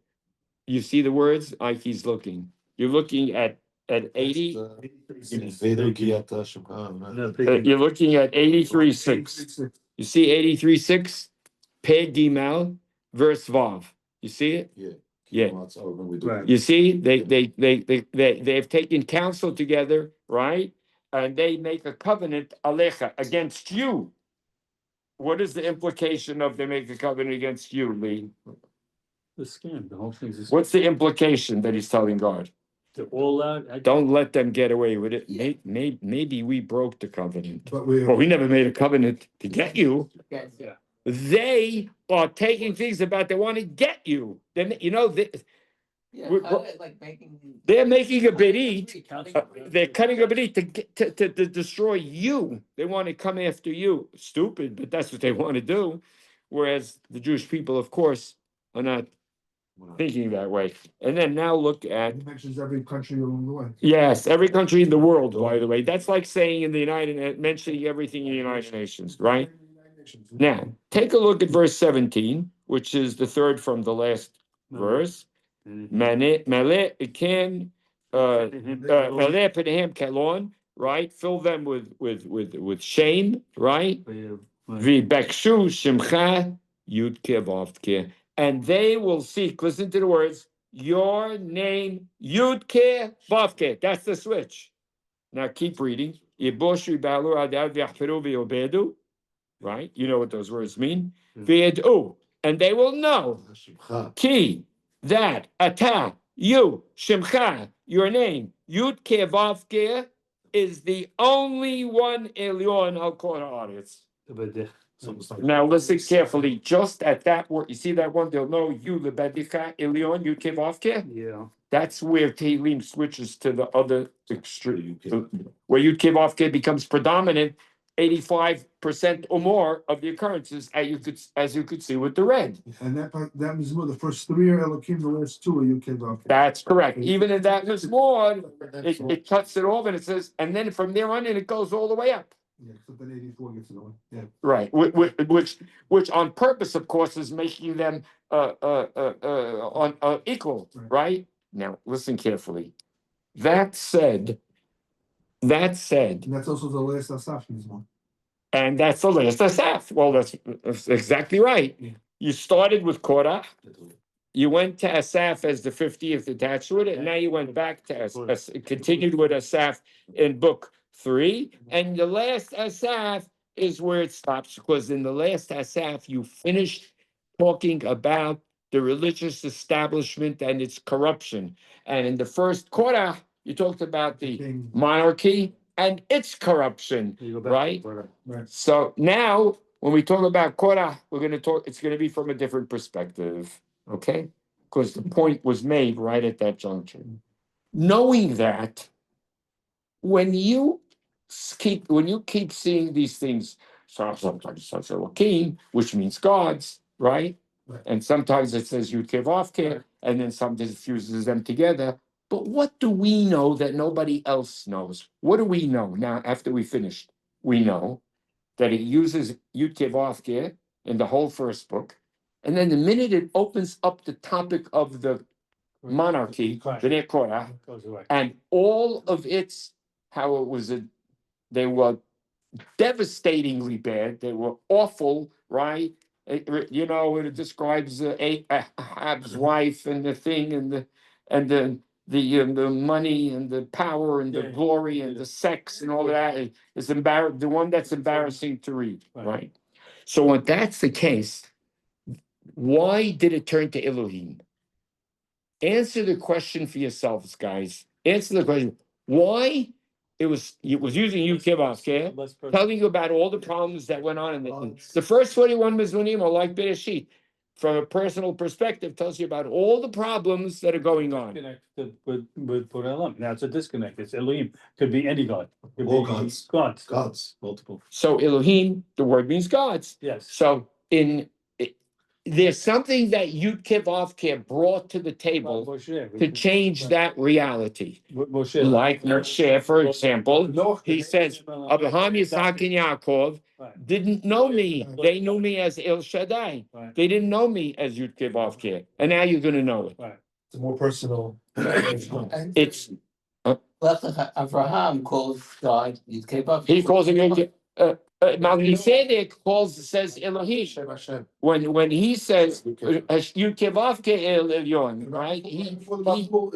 You see the words? Ike's looking. You're looking at 80. You're looking at 83:6. You see 83:6? Pe Gimel, verse Vav. You see it? Yeah. Yeah. Right. You see, they've taken counsel together, right? And they make a covenant alecha against you. What is the implication of they make a covenant against you, Lee? The scam, the whole thing's a scam. What's the implication that he's telling God? They're all out. Don't let them get away with it. Yeah. Maybe we broke the covenant. But Well, we never made a covenant to get you. Yes. Yeah. They are taking things about they want to get you. Then Yeah, We're- kinda like making. they're making a berit. Cutting- They're cutting a berit to destroy you. They want to come after you. Stupid, but that's what they want to do. Whereas the Jewish people, of course, are not thinking that way. And then now look at, It mentions every country along the way. yes, every country in the world, by the way. That's like saying in the mentioning everything in the United Nations, right? Now, take a look at verse 17, which is the third from the last verse. Male Ken Male Penehem Kalon, right? Fill them with shame, right? V'bekshu Shimcha Yudke Vavke. And they will seek, listen to the words, your name, Yudke Vavke. That's the switch. Now keep reading. Yiboshu Balu Adad V'Yachperu V'Yobedu. Right? You know what those words mean. V'Yedu. And they will know. Ki, that, ata, you, shimcha, your name, Yud Kevavke is the only one Elyon al Kol Haaretz. Now listen carefully. Just at that word, you see that one? They'll know you lebedika Elyon Yud Kevavke. Yeah. That's where Tehillim switches to the other extreme, where Yud Kevavke becomes predominant. 85% or more of the occurrences, as you could see with the red. And that mizmor, the first three are Elokim, the last two are Yud. That's correct. Even in that mizmor, it cuts it off and it says, and then from there on in, it goes all the way up. Yeah, except that 84 gets it away. Yeah. Right, which on purpose, of course, is making them on equal, right? Now, listen carefully. That said, And that's also the last Asaf mizmor. and that's the last Asaf. Well, that's exactly right. Yeah. You started with Korah. You went to Asaph as the 50th attached to it, and now you went back to continued with Asaph in book 3, and the last Asaph is where it stops, because in the last Asaph you finished talking about the religious establishment and its corruption, and in the first Korah you talked about the King. monarchy and its corruption. You go back. Right? Right. So now, when we talk about Korah, we're going to talk. It's going to be from a different perspective, okay? Because the point was made right at that juncture. Knowing that, when you keep seeing these things, sometimes it says Elohim, which means gods, right? Right. And sometimes it says Yud Kei Vav Kei, and then sometimes it fuses them together. But what do we know that nobody else knows? What do we know now after we finished? We know that it uses Yud Kei Vav Kei in the whole first book. And then the minute it opens up the topic of the monarchy, Bnei Korah, Goes away. and all of its, how it was, they were devastatingly bad. They were awful, right? It describes Ahab's wife and the thing and the the money and the power and the Yeah. glory and the sex and all that is the one that's embarrassing to read, Right. right? So when that's the case, why did it turn to Elohim? Answer the question for yourselves, guys. Answer the question. Why it was using YKVK, Less person. telling you about all the problems that went on in the first 41 Mizranim are like Bereshit. From a personal perspective, tells you about all the problems that are going on. Connected with Elam. Now it's a disconnect. It's Elohim. Could be any God. Could All be gods. Gods. Gods, multiple. So Elohim, the word means gods. Yes. So there's something that YKVK brought to the table Moshe. to change that reality. Moshe. Like Moshe, for example, he says, Abraham, Yitzhak, and Yaakov Right. didn't know me. They knew me as El Shaddai. Right. They didn't know me as YKVK. And now you're going to know it. Right. It's more personal. And It's, Abraham calls God, you keep up. he calls him, Melchizedek says Elohim. When he says YKVK El Elyon, right? For the Bible,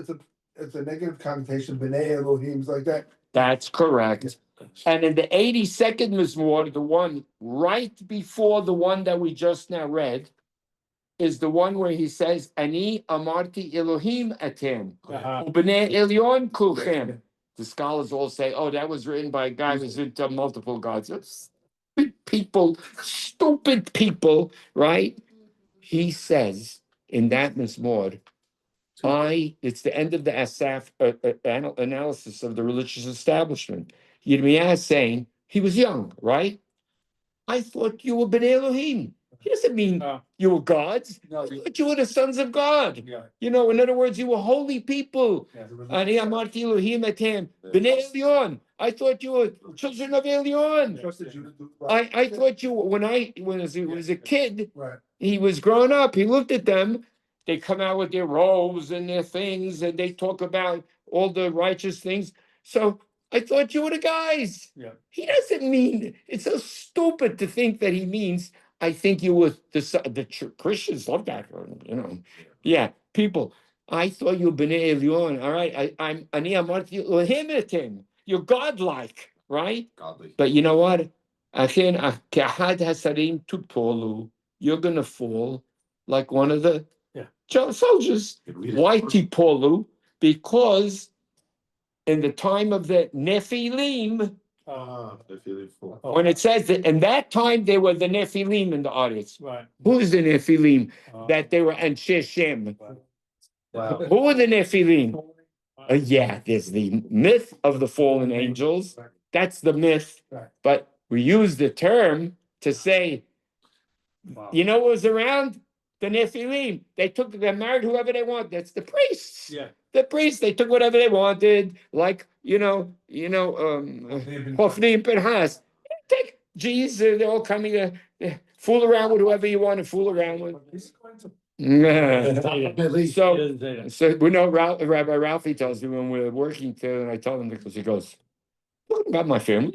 it's a negative connotation, B'nai Elohim's like that. That's correct. And in the 82nd Mizmor, the one right before the one that we just now read, is the one where he says, Ani amarti Elohim atem, u'bnei Elyon kulchem. The scholars all say, oh, that was written by a guy who's into multiple gods. Stupid people, right? He says in that Mizmor, it's the end of the Asaph analysis of the religious establishment. Yirmiyah is saying he was young, right? I thought you were B'nai Elohim. He doesn't mean you were gods. I thought you were the sons of God. Yeah. You know, in other words, you were holy people. Yeah. Ani amarti Elohim etem, B'nai Elyon. I thought you were children of Elyon. Trusted you to do. I thought you when he was a kid, Right. he was growing up. He looked at them. They come out with their robes and their things, and they talk about all the righteous things. So I thought you were the guys. Yeah. He doesn't mean it's so stupid to think that he means. I think you were the Christians love that, you know. Yeah, people. I thought you were B'nai Elyon. All right, I'm Ani Amarti Elohim etem. You're godlike, right? Godly. But you know what? You're gonna fall like one of the soldiers. Why tipolu? Because in the time of the Nephilim, when it says that in that time there were the Nephilim in the audience. Right. Who is the Nephilim? That they were Anshe Shem. Wow. Who are the Nephilim? Yeah, there's the myth of the fallen angels. That's the myth. But we use the term to say, you know what was around? The Nephilim. They married whoever they want. That's the priests. Yeah. The priests, they took whatever they wanted, like, Hofni and Pinhas. Take Jesus, they're all coming to fool around with whoever you want to fool around with. So we know Rabbi Ralphie tells me when we're working together, and I tell him because he goes, "What about my family?"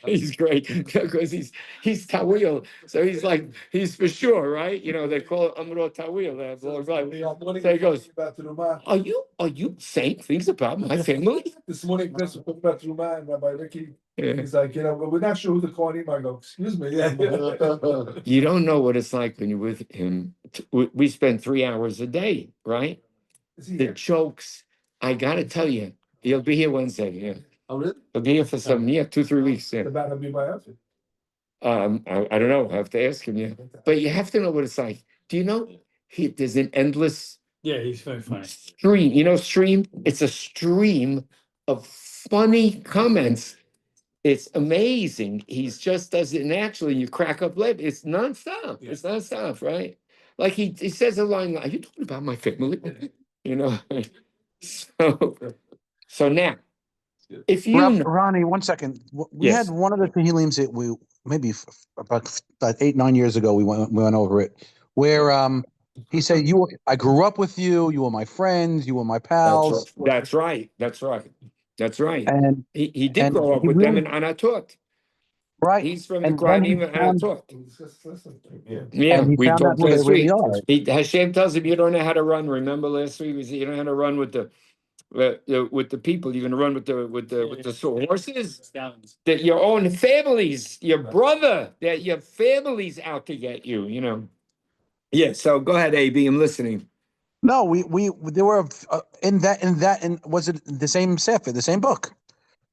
He's great because he's Tawil, so he's like he's for sure, right? You know they call it Amro Tawil. So he goes, "Are you saying things about my family?" This morning, Chris spoke about Truma and Rabbi Ricky. Yeah. He's like, but we're not sure who the Kohanim are. I go, excuse me. Yeah. You don't know what it's like when you're with him. We spend 3 hours a day, right? The jokes. I gotta tell you, he'll be here Wednesday. Yeah. Oh, really? He'll be here for 2-3 weeks. Yeah. About to be my outfit. I don't know. I have to ask him. Yeah, but you have to know what it's like. Do you know? There's an endless Yeah, he's very funny. stream. You know, stream. It's a stream of funny comments. It's amazing. He's just does it naturally. You crack up lip. It's nonstop. Yeah. It's nonstop, right? Like he says a line. Are you talking about my family? You know. So now, if you know, Ronnie, 1 second. We Yes. had one of the Tehillims that we maybe about 8-9 years ago we went over it, where he said, I grew up with you. You were my friends. You were my pals. that's right. That's right. And He did and grow up he with them really- in Anatot. right? He's from the And then he Kohanim and I found, talked. Yeah. Yeah, and he we found out talked who they last really week. are. Hashem tells him you don't know how to run. Remember last week we said you don't know how to run with the people. You're going to run with the horses. That your own families, your brother, that your family's out to get you. You know. Yeah. So go ahead, AB. I'm listening. No, there were in was it the same sefer, the same book,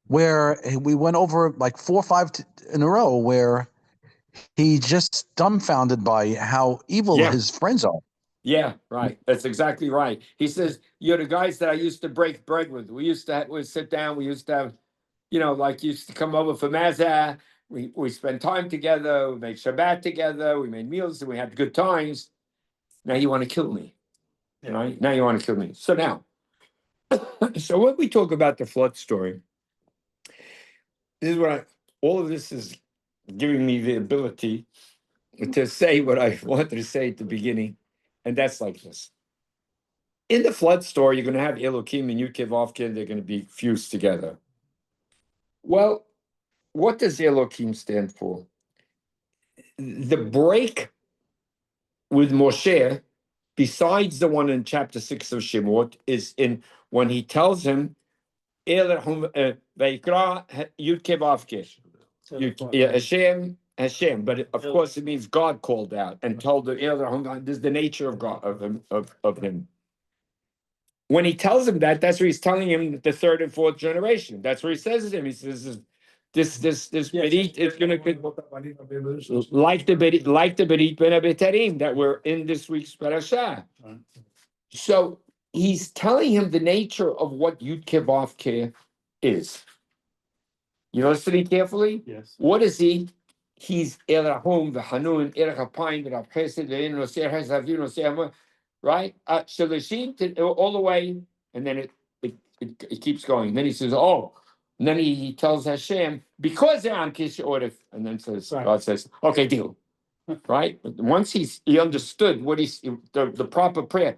where we went over like 4 or 5 in a row, where he just dumbfounded by how evil Yeah. his friends are. Yeah, right. That's exactly right. He says, you're the guys that I used to break bread with. We used to we'd sit down. We used to have, like used to come over for Mazah. We spent time together. We made Shabbat together. We made meals and we had good times. Now you want to kill me, right? Now you want to kill me. So now, so when we talk about the flood story, this is what all of this is giving me the ability to say what I wanted to say at the beginning. And that's like this. In the flood story, you're going to have Elokim and YKVK, they're going to be fused together. Well, what does Elokim stand for? The break with Moshe, besides the one in chapter 6 of Shemot, is in when he tells him, Vayikra YKVK. Hashem, but of course it means God called out and told the this is the nature of God of him. When he tells him that, that's where he's telling him the third and fourth generation. That's where he says to him. He says, "This berit is going to like the berit ben abetarim that we're in this week's parasha." So he's telling him the nature of what YKVK is. You listening carefully? Yes. What is he? He's Elahum v'Hanun Elachapayim v'Rabchesed v'Enoser Hazavim Noser, right? Shalashim all the way, and then it keeps going. Then he says, "Oh," and then he tells Hashem because they're on Kish Orif, and then says God says, "Okay, deal." Right? But once he understood what the proper prayer.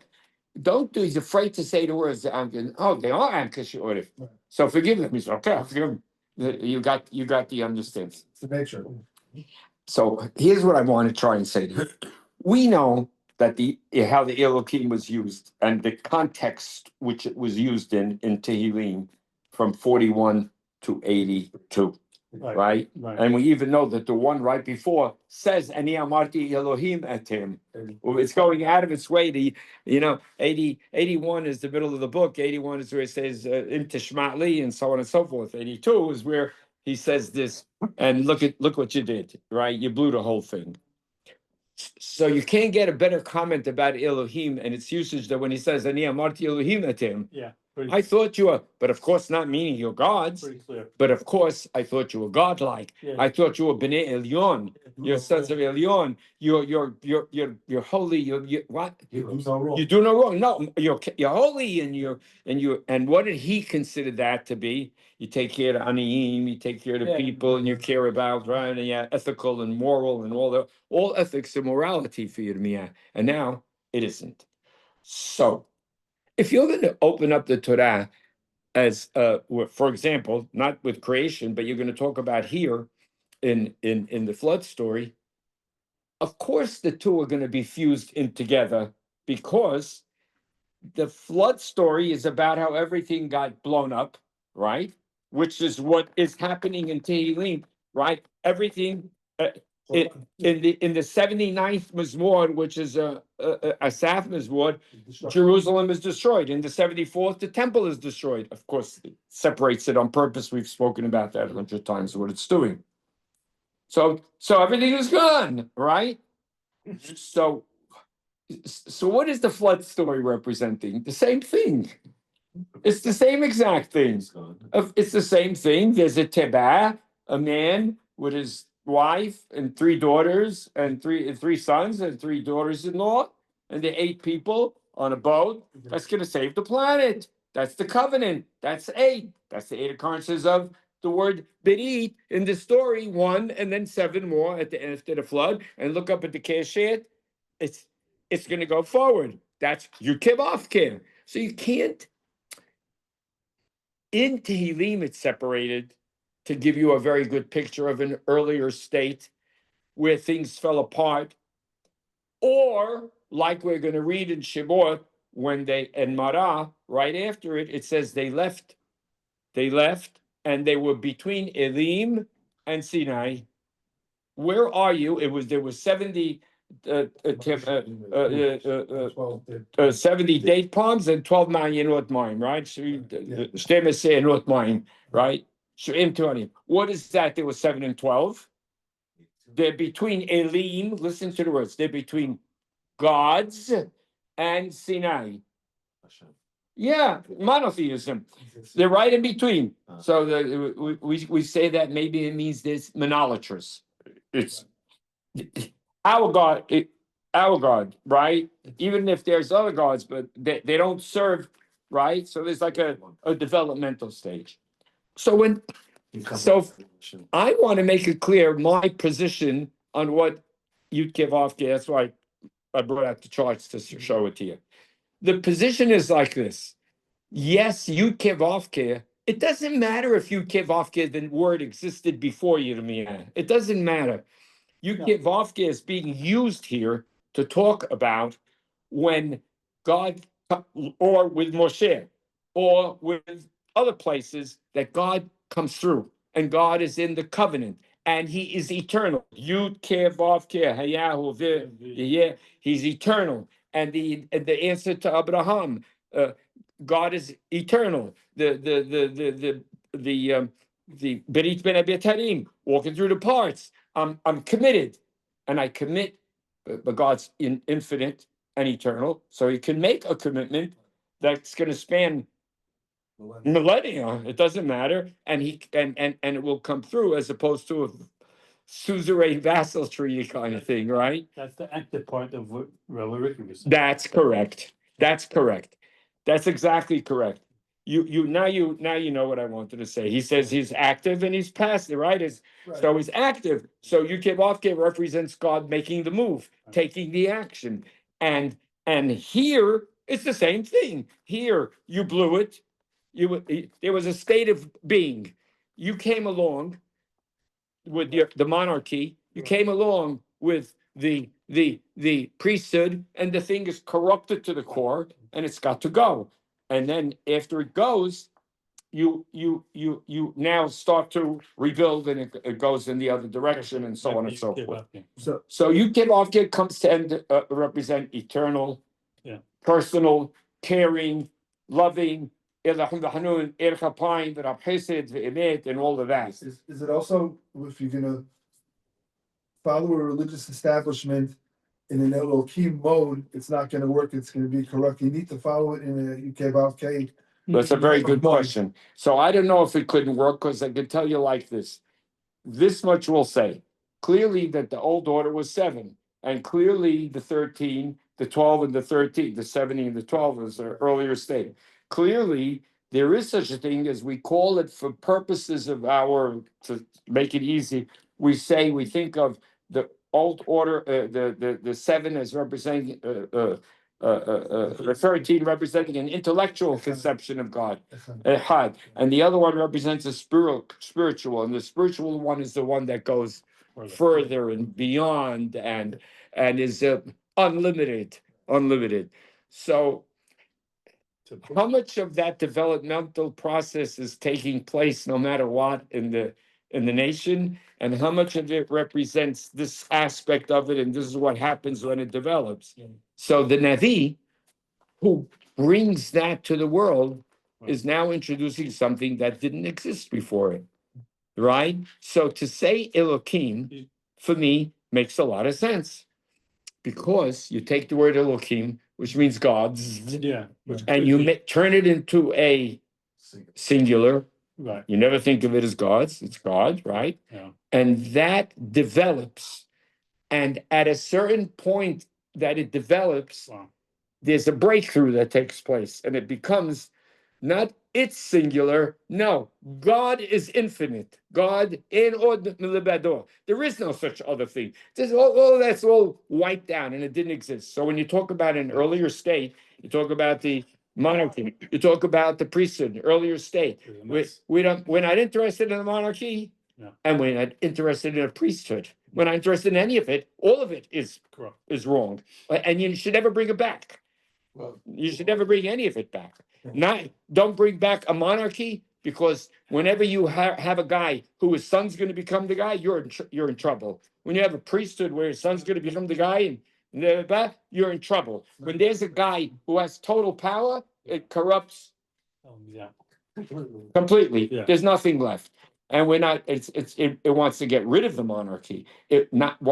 Don't do. He's afraid to say the words. They are on Kish Orif. So forgive them. He's okay. Forgive him. You got the understanding. It's the nature. So here's what I want to try and say to you. We know that how the Elokim was used and the context which it was used in Tehillim from 41 to 82, right? And we even know that the one right before says, Ani amarti Elohim etem. It's going out of its way to, 81 is the middle of the book. 81 is where it says, in Tishmatli and so on and so forth. 82 is where he says this, and look what you did, right? You blew the whole thing. So you can't get a better comment about Elohim and its usage than when he says, Ani amarti Elohim etem. Yeah. I thought you were, but of course not meaning you're gods. Pretty clear. But of course, I thought you were godlike. Yeah. I thought you were Bnei Elyon. You're sons of Elyon. You're holy. You what? You do no wrong. You do no wrong. No, you're holy, and what did he consider that to be? You take care of aniyim, you take care of the people, and you care about right, and ethical and moral and all ethics and morality for you to me. And now it isn't. So, if you're going to open up the Torah as, for example, not with creation, but you're going to talk about here in the flood story, of course the two are going to be fused in together because the flood story is about how everything got blown up, right? Which is what is happening in Tehillim, right? Everything in the 79th Mizmor, which is a Asaf Mizmor, Jerusalem is destroyed. In the 74th, the temple is destroyed. Of course, it separates it on purpose. We've spoken about that 100 times, what it's doing. So everything is gone, right? So what is the flood story representing? The same thing. It's the same exact thing. It's the same thing. There's a teba, a man with his wife and 3 daughters and three sons and 3 daughters-in-law, and the 8 people on a boat. That's going to save the planet. That's the covenant. That's 8. That's the 8 occurrences of the word berit in the story. 1 and then 7 more at the end after the flood. And look up at the Keshet. It's going to go forward. That's YKVK. So you can't. In Tehillim, it's separated. to give you a very good picture of an earlier state where things fell apart, or like we're going to read in Shemot, when they, and Marah, right after it, it says they left, and they were between Elim and Sinai. Where are you? There was 70 70 date palms and 12 ma'ayanot mayim, right? Shtemeseh enot mayim, right? She'im 20. What is that? There was 7 and 12. They're between Elim. Listen to the words. They're between gods and Sinai. Yeah, monotheism. They're right in between. So we say that maybe it means there's monolatrous. It's our God, right? Even if there's other gods, but they don't serve, right? So there's like a developmental stage. So I want to make it clear my position on what YKVK. That's why I brought out the charts to show it to you. The position is like this. Yes, YKVK. It doesn't matter if YKVK, the word existed before Yirmiyah. It doesn't matter. YKVK is being used here to talk about when God, or with Moshe, or with other places that God comes through, and God is in the covenant, and He is eternal. Yud-Ke-Vav-Ke, He's eternal, and the answer to Abraham, God is eternal. The Berit Ben Abiyatarim, walking through the parts. I'm committed, and I commit, but God's infinite and eternal, so He can make a commitment that's going to span millennia. It doesn't matter, and it will come through, as opposed to a suzerain vassal treaty kind of thing, right? That's the active part of what Rabbi Ricky was saying. That's correct. That's exactly correct. You now know what I wanted to say. He says he's active and he's passive, right? So he's active. So YKVK represents God making the move, taking the action. And here it's the same thing. Here you blew it. There was a state of being. You came along with the monarchy. You came along with the priesthood, and the thing is corrupted to the core, and it's got to go. And then after it goes, you now start to rebuild, and it goes in the other direction, and so on and so forth. So YKVK comes to represent eternal, personal, caring, loving, and all of that. Is it also, if you're gonna follow a religious establishment in an Elokim mode, it's not gonna work, it's gonna be corrupt. You need to follow it in a YKVK. That's a very good question. So I don't know if it couldn't work, because I can tell you like this. This much we'll say. Clearly that the old order was 7, and clearly the 13, the 12 and the 13, the 70 and the 12 was an earlier state. Clearly, there is such a thing as, we call it for purposes of to make it easy, we think of the old order, the 7 as representing, the 13 representing an intellectual conception of God, and the other one represents a spiritual, and the spiritual one is the one that goes further and beyond, and is unlimited. So how much of that developmental process is taking place, no matter what, in the nation, and how much of it represents this aspect of it, and this is what happens when it develops? So the Navi, who brings that to the world, is now introducing something that didn't exist before it, right? So to say Elokim, for me, makes a lot of sense, because you take the word Elokim, which means gods, and you turn it into a singular. Right. You never think of it as gods, it's God, right? Yeah. And that develops, and at a certain point that it develops, there's a breakthrough that takes place, and it becomes not it's singular. No, God is infinite. God in od milibador. There is no such other thing. All that's all wiped out, and it didn't exist. So when you talk about an earlier state, you talk about the monarchy. You talk about the priesthood, earlier state. It was a We, mess. we don't, we're not interested in the monarchy. No. And we're not interested in a priesthood. We're not interested in any of it. All of it Correct. is wrong. And you should never bring it back. Well, You should never bring any of it back. Don't bring back a monarchy, because whenever you have a guy who his son's going to become the guy, you're in trouble. When you have a priesthood where his son's going to become the guy, and you're in trouble. When there's a guy who has total power, it corrupts Yeah. completely. Yeah. There's nothing left. And we're not, it wants to get rid of the monarchy. It's not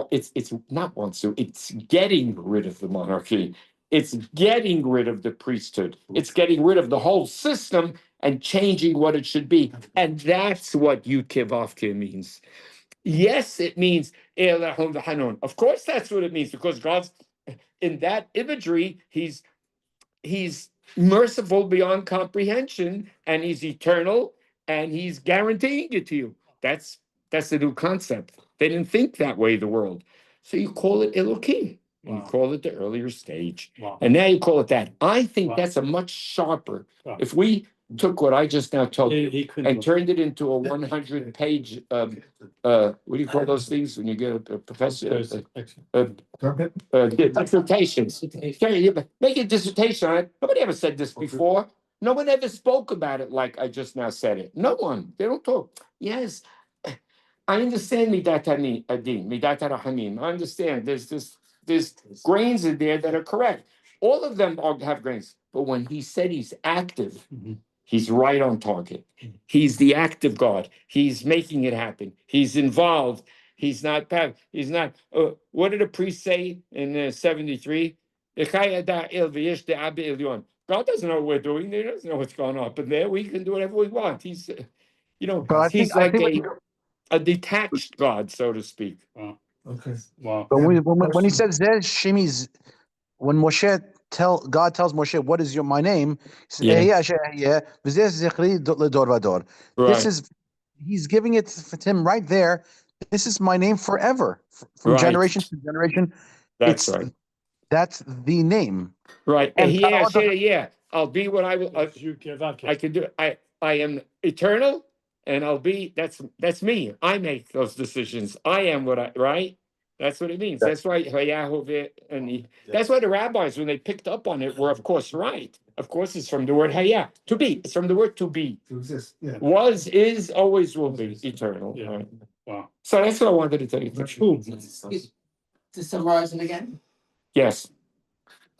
wants to, it's getting rid of the monarchy. It's getting rid of the priesthood. It's getting rid of the whole system and changing what it should be. And that's what YKVK means. Yes, it means of course that's what it means, because God's in that imagery, he's merciful beyond comprehension, and he's eternal, and he's guaranteeing it to you. That's a new concept. They didn't think that way, the world. So you call it Elokim, and you Wow. call it the earlier stage. Wow. And now you call it that. I think Wow. that's a much sharper. Wow. If we took what I just now told you He couldn't. and turned it into a 100-page, what do you call those things when you get a professor? Dissertations. Make a dissertation on it. Nobody ever said this before. No one ever spoke about it like I just now said it. No one. They don't talk. Yes, I understand midat adin, midat rahamim. I understand. There's grains in there that are correct. All of them have grains. But when he said he's active, Mhm. he's right on target. He's the active God. He's making it happen. He's involved. He's not. What did the priest say in 73? God doesn't know what we're doing. He doesn't know what's going on. But there, we can do whatever we want. He's, But I he's think, like a detached God, so to speak. Okay. Wow. but Yeah, when he question. says Zeh Shimi's, when God tells Moshe, "What is my name?" He says, Yeah. "Ehyeh asher ehyeh, v'zeh zichri ledor vador." This Right. is, he's giving it to him right there. This is my name forever, from Right. generation to generation. That's It's right. that's the name. Right. And Yeah. I'll be what I will. I can do. I am eternal, and I'll be. That's me. I make those decisions. I am what I. Right. That's what it means. That's why Yahovah that's why the rabbis, when they picked up on it, were of course right. Of course, it's from the word Hayah, to be. It's from the word to be. To exist, yeah. Was, is, always will be eternal. Yeah. Right. Wow. So that's what I wanted to tell you. Boom. to summarize it again, Yes.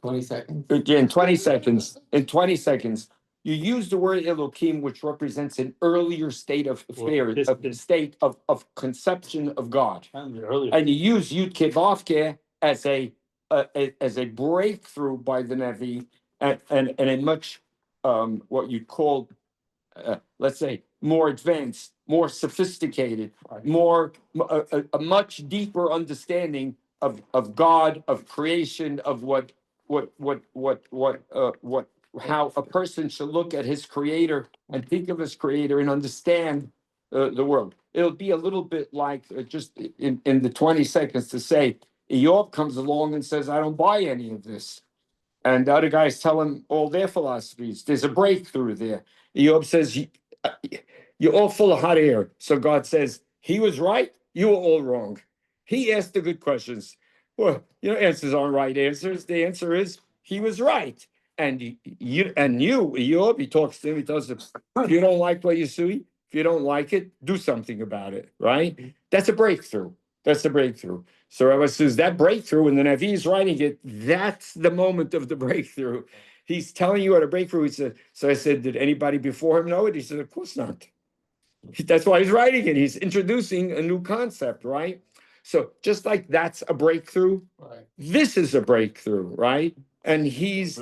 20 seconds. In 20 seconds. In 20 seconds. You use the word Elokim, which represents an earlier state of affairs, of the state of conception of God. Earlier. And you use YKVK as a breakthrough by the Navi, and a much what you'd call let's say more advanced, more sophisticated, more a much deeper understanding of God, of creation, of how a person should look at his creator and think of his creator and understand the world. It'll be a little bit like just in the 20 seconds to say, Eob comes along and says, I don't buy any of this. And the other guys tell him all their philosophies. There's a breakthrough there. Eob says, you're all full of hot air. So God says, he was right, you were all wrong. He asked the good questions. Well, answers aren't right answers. The answer is, he was right. And Eob, he talks to him, he tells him, if you don't like what you see, if you don't like it, do something about it, right? That's a breakthrough. That's the breakthrough. So Rabbi says that breakthrough, when the Navi is writing it, that's the moment of the breakthrough. He's telling you what a breakthrough. He said, so I said, did anybody before him know it? He said, of course not. That's why he's writing it. He's introducing a new concept, right? So just like that's a breakthrough, Right. this is a breakthrough, right? And he's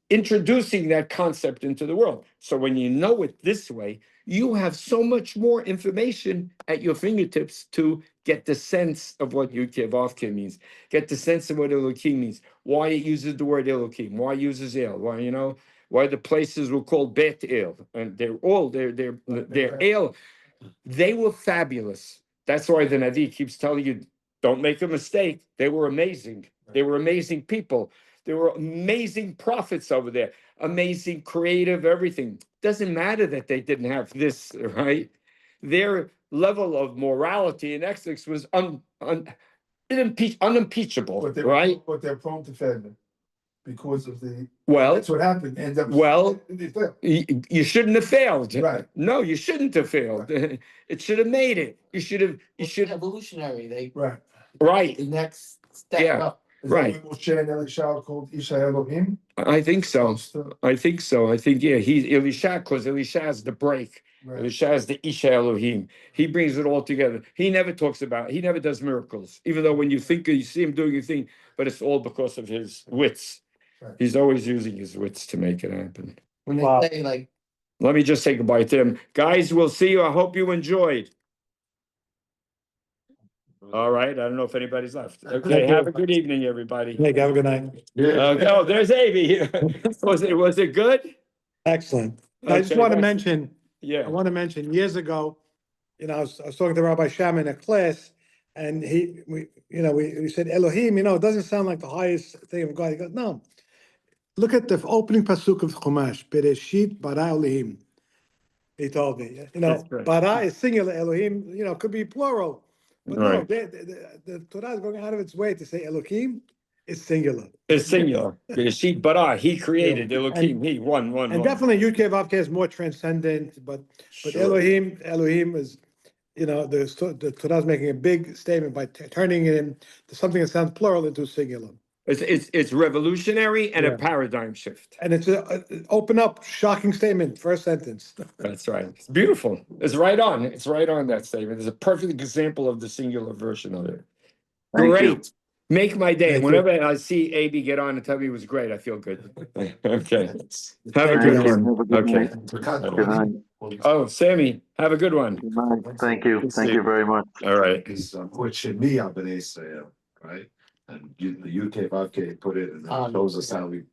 introducing that concept into the world. So when you know it this way, you have so much more information at your fingertips to get the sense of what YKVK means, get the sense of what Elokim means, why it uses the word Elokim, why it uses El, why the places were called Bet El, and they're El. They were fabulous. That's why the Navi keeps telling you, don't make a mistake. They were amazing. They were amazing people. There were amazing prophets over there. amazing, creative, everything. Doesn't matter that they didn't have this, right? Their level of morality and ethics was unimpeachable, right? But they're prone to failure because of the, Well, that's what happened, and Well, they failed. you shouldn't have failed. Right. No, you shouldn't have failed. It should have made it. You should, Evolutionary, Right. right, the next step Yeah. up. Is that Right. what Moshe and Elisha called Isha Elohim? I think so. So, I think so. I think, yeah, he's Elisha, because Elisha has the break. right. Elisha has the Isha Elohim. He brings it all together. He never he never does miracles, even though when you see him doing a thing, but it's all because of his wits. Right. He's always using his wits to make it happen. When they Wow. say like, Let me just say goodbye to him. Guys, we'll see you. I hope you enjoyed. All right. I don't know if anybody's left. Okay. Thank you. Have a good evening, everybody. Nick, have a good night. Oh, there's Avi. Was it good? Excellent. I just Okay, want to that's- mention, Yeah. I want to mention years ago, I was talking to Rabbi Sham in a class, and we said Elohim, it doesn't sound like the highest thing of God. He goes, no. Look at the opening pasuk of Chumash, Bereshit bara Elohim. He told me, That's great. bara is singular, Elohim, could be plural. But no, Right. the Torah is going out of its way to say Elohim is singular. It's singular. Bereshit bara. He created Elokim. He one. And definitely YKVK is more transcendent, but Sure. Elohim is, the Torah is making a big statement by turning it into something that sounds plural into singular. It's revolutionary and a Yeah. paradigm shift. And it's a open up, shocking statement, first sentence. That's right. It's beautiful. It's right on. It's right on that statement. It's a perfect example of the singular version of it. Great. Make my day. Thank you. Whenever I see AB get on and tell me it was great, I feel good. Okay. Have a Thank good you. one. Okay. Good night. Oh, Sammy, have a good one. Good night. Thank you. Thank you very much. All right. Is which should be up in Israel, right? And the UK 5K put it and it shows us how we